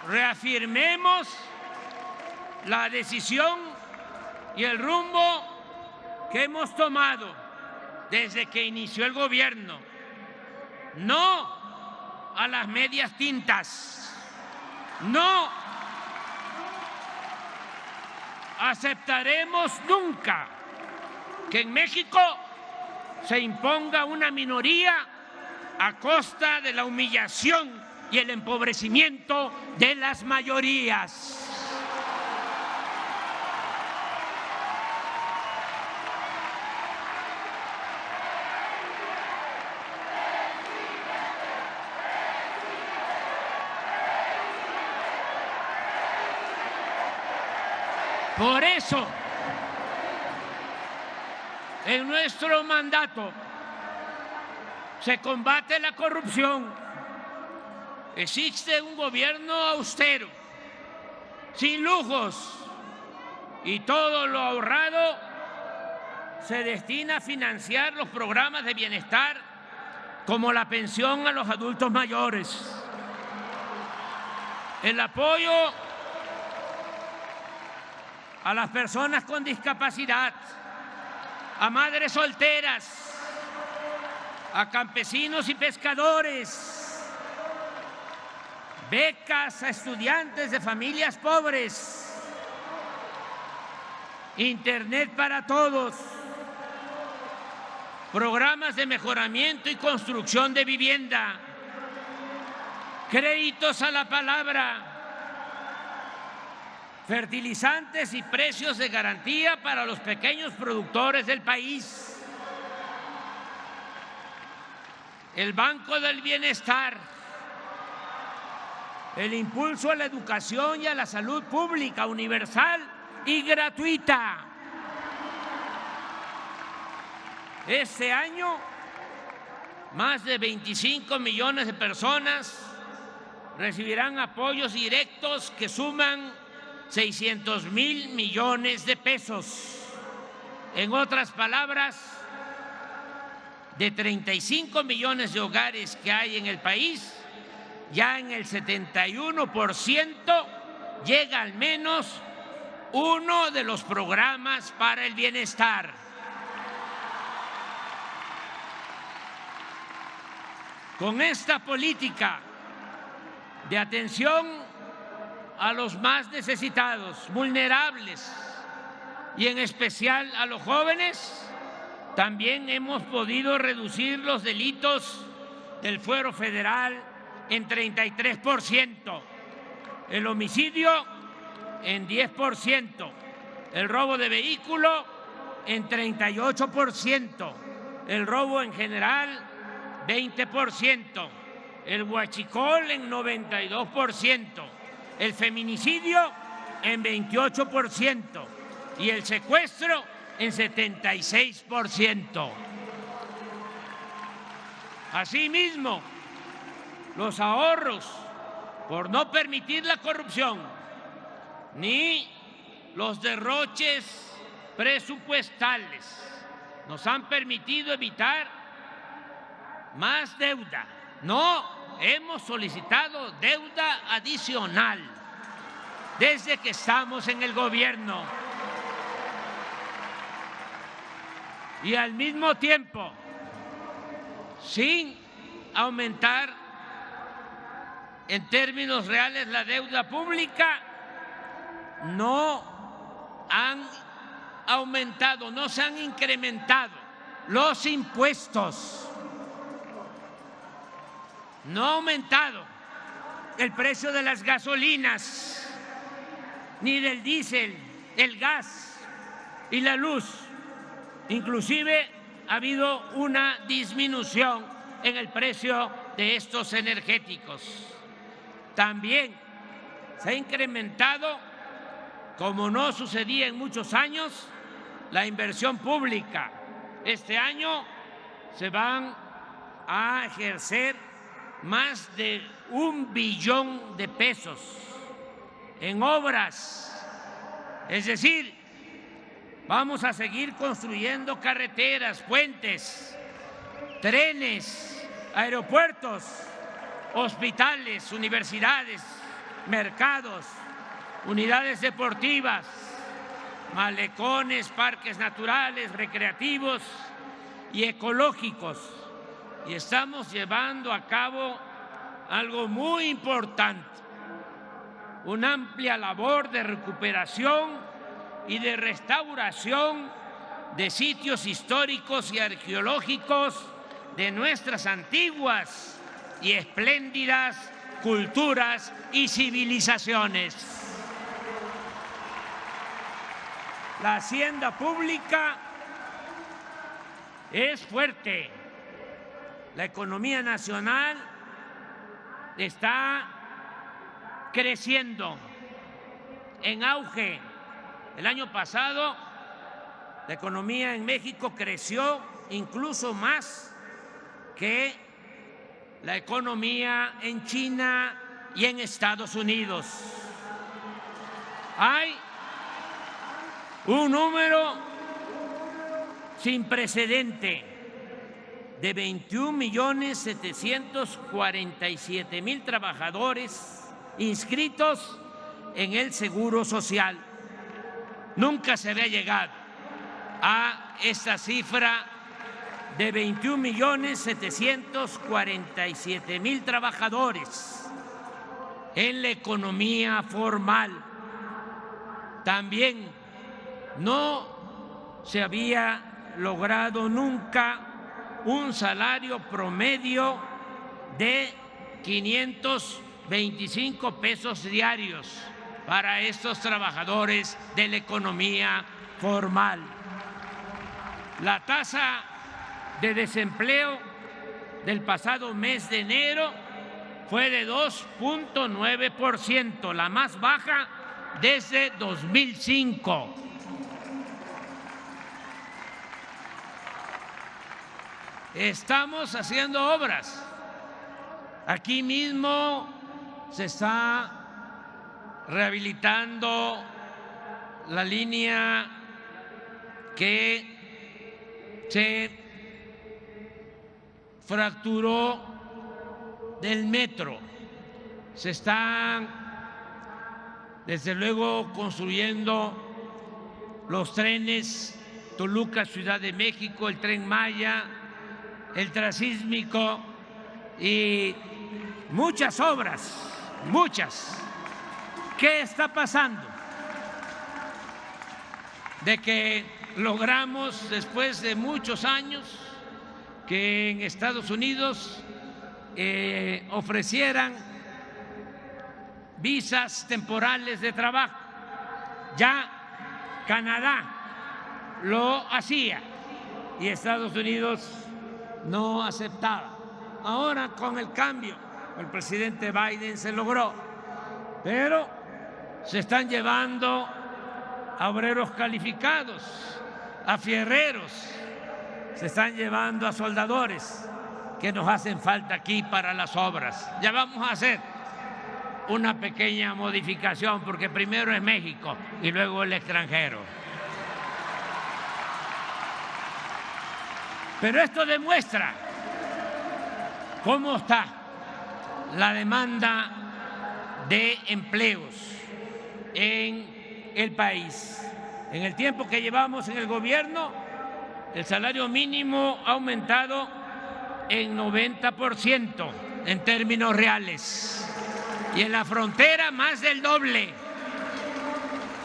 Reafirmemos la decisión y el rumbo que hemos tomado desde que inició el gobierno. No a las medias tintas. No aceptaremos nunca que en México se imponga una minoría a costa de la humillación y el empobrecimiento de las mayorías. Por eso, en nuestro mandato se combate la corrupción. Existe un gobierno austero, sin lujos, y todo lo ahorrado se destina a financiar los programas de bienestar como la pensión a los adultos mayores, el apoyo a las personas con discapacidad, a madres solteras, a campesinos y pescadores, becas a estudiantes de familias pobres, internet para todos, programas de mejoramiento y construcción de vivienda, créditos a la palabra, fertilizantes y precios de garantía para los pequeños productores del país, el Banco del Bienestar, el impulso a la educación y a la salud pública, universal y gratuita. Este año, más de 25 millones de personas recibirán apoyos directos que suman 600,000 millones de pesos. En otras palabras, de 35 millones de hogares que hay en el país, ya en el 71% llega al menos uno de los programas para el bienestar. Con esta política de atención a los más necesitados, vulnerables y en especial a los jóvenes, también hemos podido reducir los delitos del fuero federal en 33%, el homicidio en 10%, el robo de vehículo en 38%, el robo en general 20%, el huachicol en 92%, el feminicidio en 28% y el secuestro en 76%. Asimismo, los ahorros por no permitir la corrupción ni los derroches presupuestales nos han permitido evitar más deuda. No hemos solicitado deuda adicional desde que estamos en el gobierno. Y al mismo tiempo, sin aumentar en términos reales la deuda pública, no han aumentado, no se han incrementado los impuestos. No ha aumentado el precio de las gasolinas, ni del diésel, el gas y la luz. Inclusive ha habido una disminución en el precio de estos energéticos. También se ha incrementado, como no sucedía en muchos años, la inversión pública. Este año se van a ejercer más de 1 billón de pesos en obras. Es decir, vamos a seguir construyendo carreteras, puentes, trenes, aeropuertos, hospitales, universidades, mercados, unidades deportivas, malecones, parques naturales, recreativos y ecológicos. Y estamos llevando a cabo algo muy importante, una amplia labor de recuperación y de restauración de sitios históricos y arqueológicos de nuestras antiguas y espléndidas culturas y civilizaciones. La hacienda pública es fuerte. La economía nacional está creciendo, en auge. El año pasado, la economía en México creció incluso más que la economía en China y en Estados Unidos. Hay un número sin precedente de 21,747,000 trabajadores inscritos en el Seguro Social. Nunca se había llegado a esta cifra de 21,747,000 trabajadores en la economía formal. También no se había logrado nunca un salario promedio de 525 pesos diarios para estos trabajadores de la economía formal. La tasa de desempleo del pasado mes de enero fue de 2.9%, la más baja desde 2005. Estamos haciendo obras. Aquí mismo se está rehabilitando la línea que se fracturó del metro. Se están, desde luego, construyendo los trenes Toluca, Ciudad de México, el Tren Maya, el Transísmico y muchas obras, muchas. ¿Qué está pasando? De que logramos, después de muchos años, que en Estados Unidos ofrecieran visas temporales de trabajo. Ya Canadá lo hacía y Estados Unidos no aceptaba. Ahora, con el cambio, el presidente Biden se logró, pero se están llevando a obreros calificados, a fierreros, se están llevando a soldadores que nos hacen falta aquí para las obras. Ya vamos a hacer una pequeña modificación porque primero es México y luego el extranjero. Pero esto demuestra cómo está la demanda de empleos en el país. En el tiempo que llevamos en el gobierno, el salario mínimo ha aumentado en 90% en términos reales y en la frontera más del doble.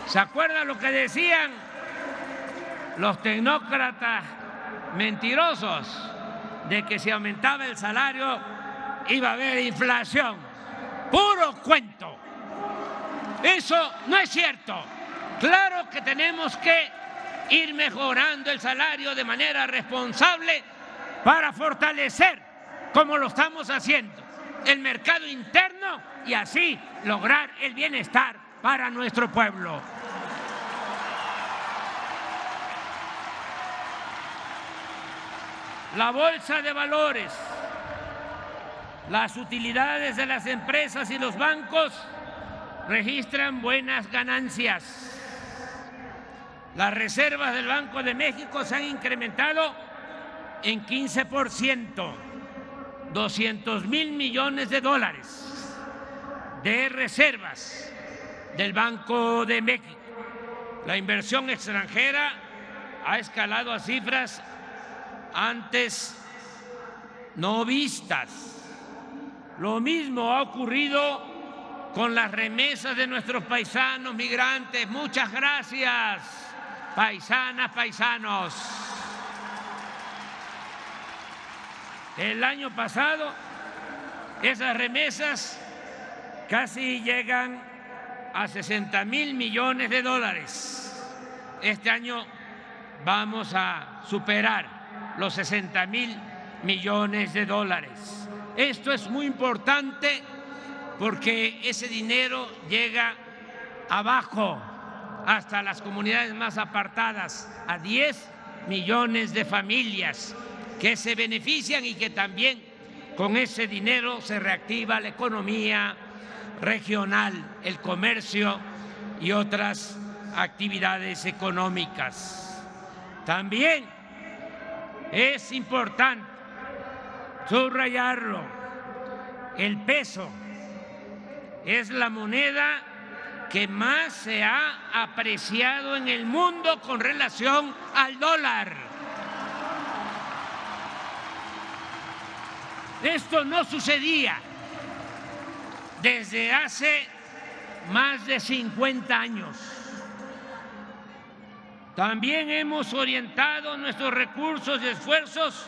¿Se acuerdan lo que decían los tecnócratas mentirosos de que si aumentaba el salario iba a haber inflación? Puro cuento. Eso no es cierto. Claro que tenemos que ir mejorando el salario de manera responsable para fortalecer, como lo estamos haciendo, el mercado interno y así lograr el bienestar para nuestro pueblo. La bolsa de valores, las utilidades de las empresas y los bancos registran buenas ganancias. Las reservas del Banco de México se han incrementado en 15%, 200,000 millones de dólares de reservas del Banco de México. La inversión extranjera ha escalado a cifras antes no vistas. Lo mismo ha ocurrido con las remesas de nuestros paisanos migrantes. Muchas gracias, paisanas, paisanos. El año pasado, esas remesas casi llegan a 60,000 millones de dólares. Este año vamos a superar los 60,000 millones de dólares. Esto es muy importante porque ese dinero llega abajo, hasta las comunidades más apartadas, a 10 millones de familias que se benefician y que también con ese dinero se reactiva la economía regional, el comercio y otras actividades económicas. También es importante subrayarlo, el peso es la moneda que más se ha apreciado en el mundo con relación al dólar. Esto no sucedía desde hace más de 50 años. También hemos orientado nuestros recursos y esfuerzos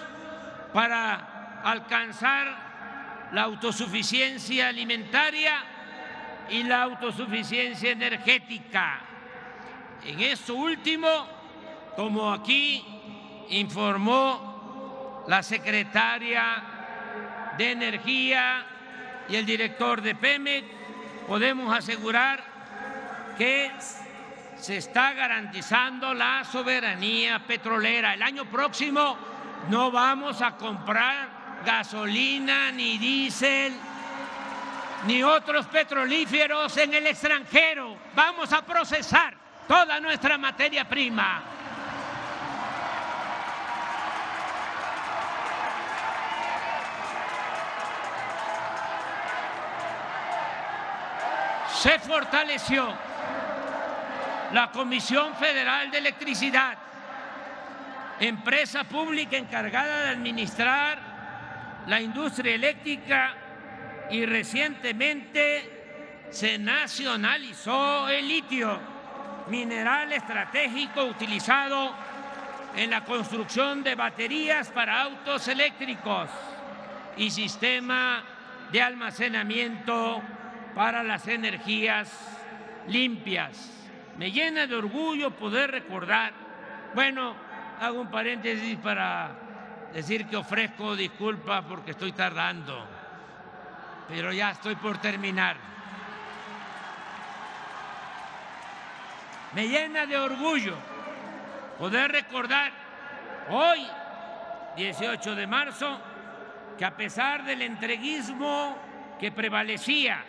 para alcanzar la autosuficiencia alimentaria y la autosuficiencia energética. En esto último, como aquí informó la secretaria de Energía y el director de Pemex, podemos asegurar que se está garantizando la soberanía petrolera. El año próximo no vamos a comprar gasolina, ni diésel, ni otros petrolíferos en el extranjero. Vamos a procesar toda nuestra materia prima. Se fortaleció la Comisión Federal de Electricidad, empresa pública encargada de administrar la industria eléctrica, y recientemente se nacionalizó el litio, mineral estratégico utilizado en la construcción de baterías para autos eléctricos y sistema de almacenamiento para las energías limpias. Me llena de orgullo poder recordar, bueno, hago un paréntesis para decir que ofrezco disculpas porque estoy tardando, pero ya estoy por terminar. Me llena de orgullo poder recordar hoy, 18 de marzo, que a pesar del entreguismo que prevalecía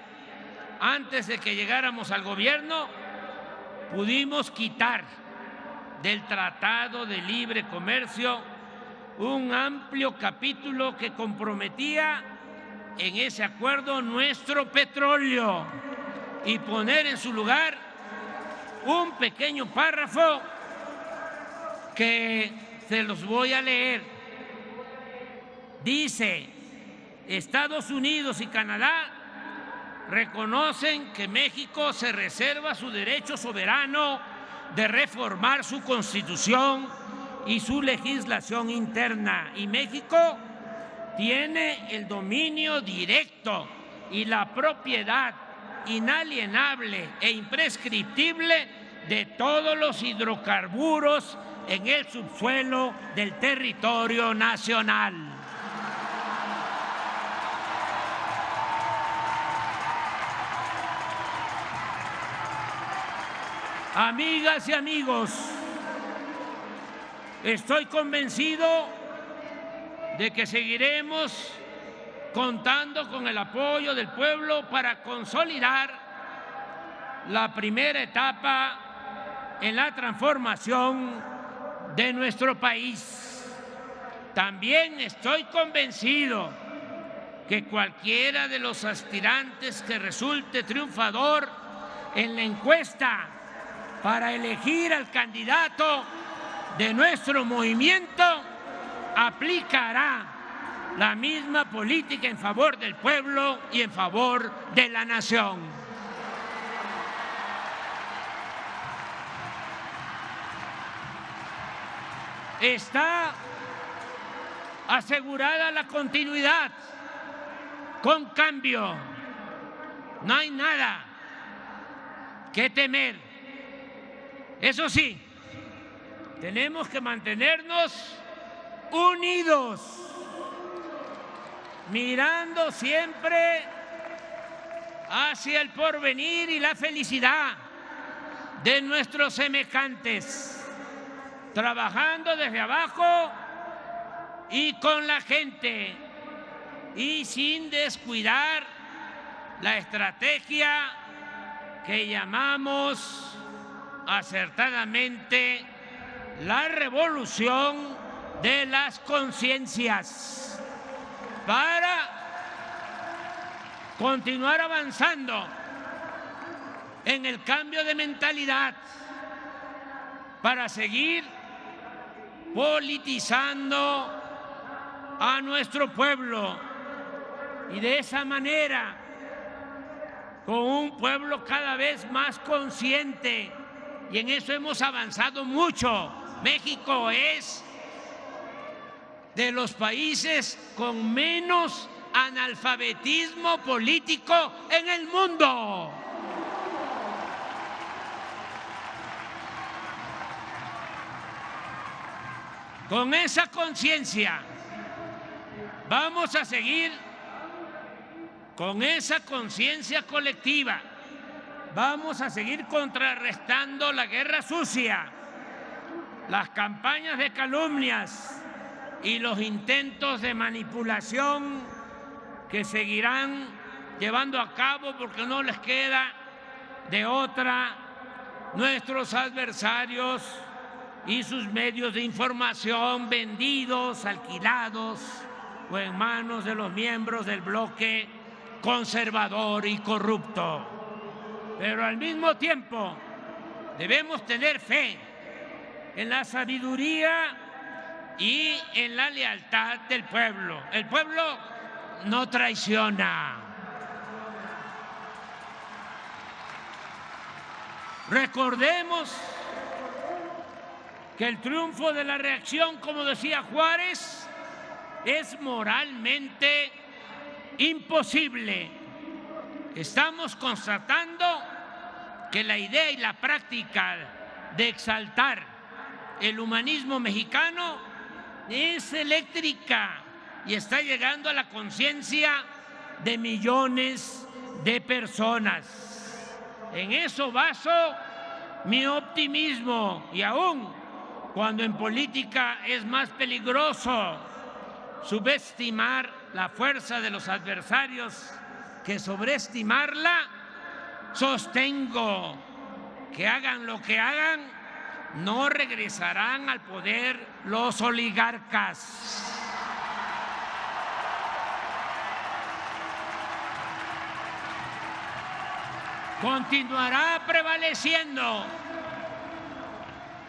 antes de que llegáramos al gobierno, pudimos quitar del Tratado de Libre Comercio un amplio capítulo que comprometía en ese acuerdo nuestro petróleo y poner en su lugar un pequeño párrafo que se los voy a leer. Dice: Estados Unidos y Canadá reconocen que México se reserva su derecho soberano de reformar su Constitución y su legislación interna, y México tiene el dominio directo y la propiedad inalienable e imprescriptible de todos los hidrocarburos en el subsuelo del territorio nacional. Amigas y amigos, estoy convencido de que seguiremos contando con el apoyo del pueblo para consolidar la primera etapa en la transformación de nuestro país. También estoy convencido que cualquiera de los aspirantes que resulte triunfador en la encuesta para elegir al candidato de nuestro movimiento aplicará la misma política en favor del pueblo y en favor de la nación. Está asegurada la continuidad con cambio. No hay nada que temer. Eso sí, tenemos que mantenernos unidos, mirando siempre hacia el porvenir y la felicidad de nuestros semejantes, trabajando desde abajo y con la gente, y sin descuidar la estrategia que llamamos acertadamente la revolución de las conciencias, para continuar avanzando en el cambio de mentalidad, para seguir politizando a nuestro pueblo, y de esa manera, con un pueblo cada vez más consciente. Y en eso hemos avanzado mucho. México es de los países con menos analfabetismo político en el mundo. Con esa conciencia vamos a seguir, con esa conciencia colectiva, vamos a seguir contrarrestando la guerra sucia, las campañas de calumnias y los intentos de manipulación que seguirán llevando a cabo porque no les queda de otra nuestros adversarios y sus medios de información vendidos, alquilados o en manos de los miembros del bloque conservador y corrupto. Pero al mismo tiempo debemos tener fe en la sabiduría y en la lealtad del pueblo. El pueblo no traiciona. Recordemos que el triunfo de la reacción, como decía Juárez, es moralmente imposible. Estamos constatando que la idea y la práctica de exaltar el humanismo mexicano es eléctrica y está llegando a la conciencia de millones de personas. En eso baso mi optimismo, y aún cuando en política es más peligroso subestimar la fuerza de los adversarios que sobreestimarla, sostengo que hagan lo que hagan, no regresarán al poder los oligarcas. Continuará prevaleciendo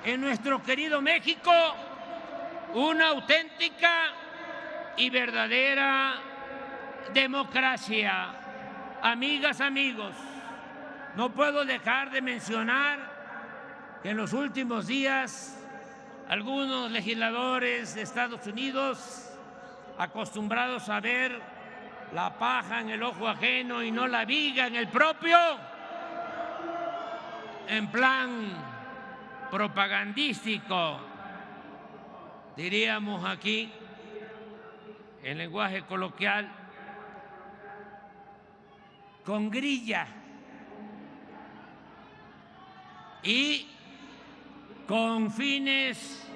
en nuestro querido México una auténtica y verdadera democracia. Amigas, amigos, no puedo dejar de mencionar que en los últimos días algunos legisladores de Estados Unidos, acostumbrados a ver la paja en el ojo ajeno y no la viga en el propio, en plan propagandístico, diríamos aquí en lenguaje coloquial, con grilla y con fines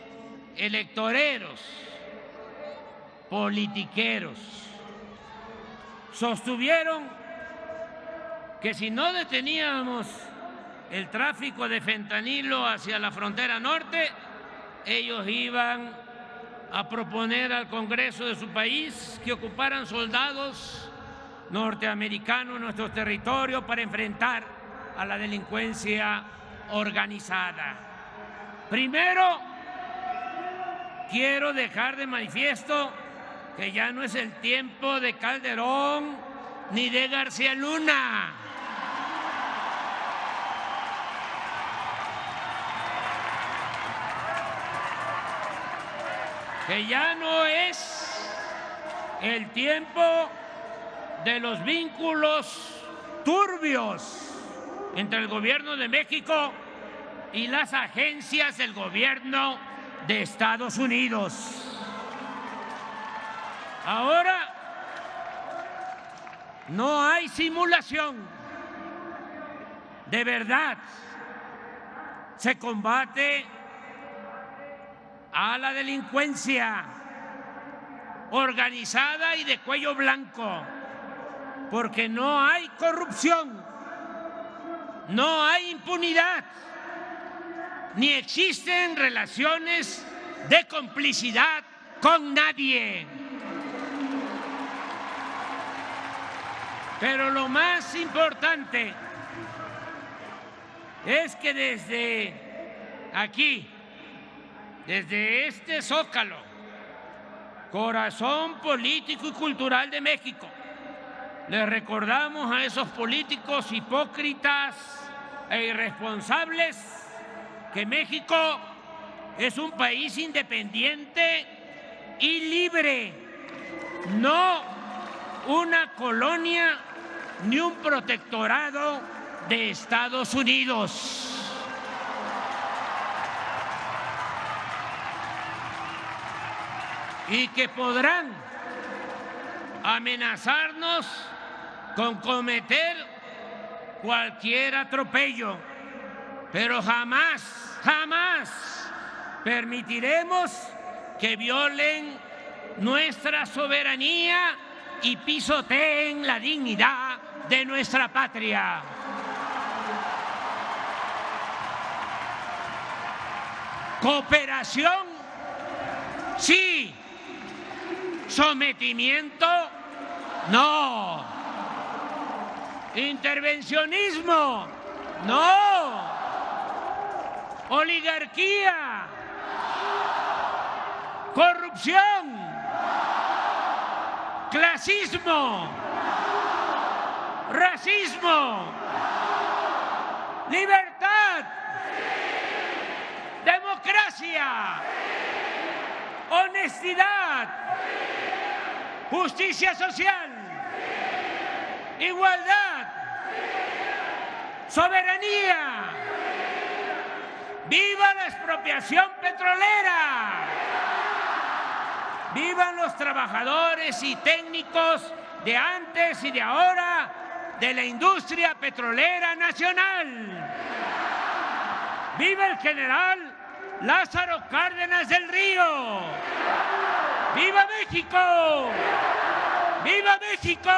electoreros, politiqueros, sostuvieron que si no deteníamos el tráfico de fentanilo hacia la frontera norte, ellos iban a proponer al Congreso de su país que ocuparan soldados norteamericanos en nuestro territorio para enfrentar a la delincuencia organizada. Primero, quiero dejar de manifiesto que ya no es el tiempo de Calderón ni de García Luna. Que ya no es el tiempo de los vínculos turbios entre el gobierno de México y las agencias del gobierno de Estados Unidos. Ahora no hay simulación. De verdad, se combate a la delincuencia organizada y de cuello blanco, porque no hay corrupción, no hay impunidad, ni existen relaciones de complicidad con nadie. Pero lo más importante es que desde aquí, desde este Zócalo, corazón político y cultural de México, le recordamos a esos políticos hipócritas e irresponsables que México es un país independiente y libre, no una colonia ni un protectorado de Estados Unidos. Y que podrán amenazarnos con cometer cualquier atropello, pero jamás, jamás permitiremos que violen nuestra soberanía y pisoteen la dignidad de nuestra patria. Cooperación, sí. Sometimiento, no. Intervencionismo, no. Oligarquía, corrupción, clasismo, racismo, libertad, democracia, honestidad, justicia social, igualdad, soberanía. ¡Viva la expropiación petrolera! ¡Vivan los trabajadores y técnicos de antes y de ahora de la industria petrolera nacional! ¡Viva el general Lázaro Cárdenas del Río! ¡Viva México! ¡Viva México!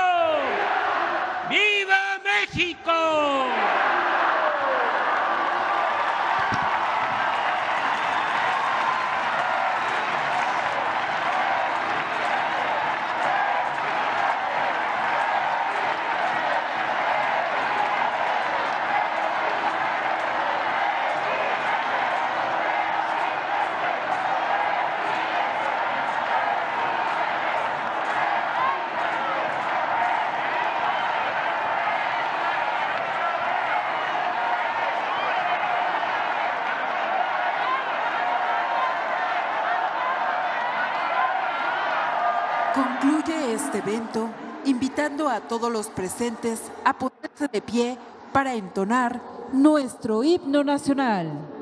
¡Viva México! Concluye este evento invitando a todos los presentes a ponerse de pie para entonar nuestro himno nacional.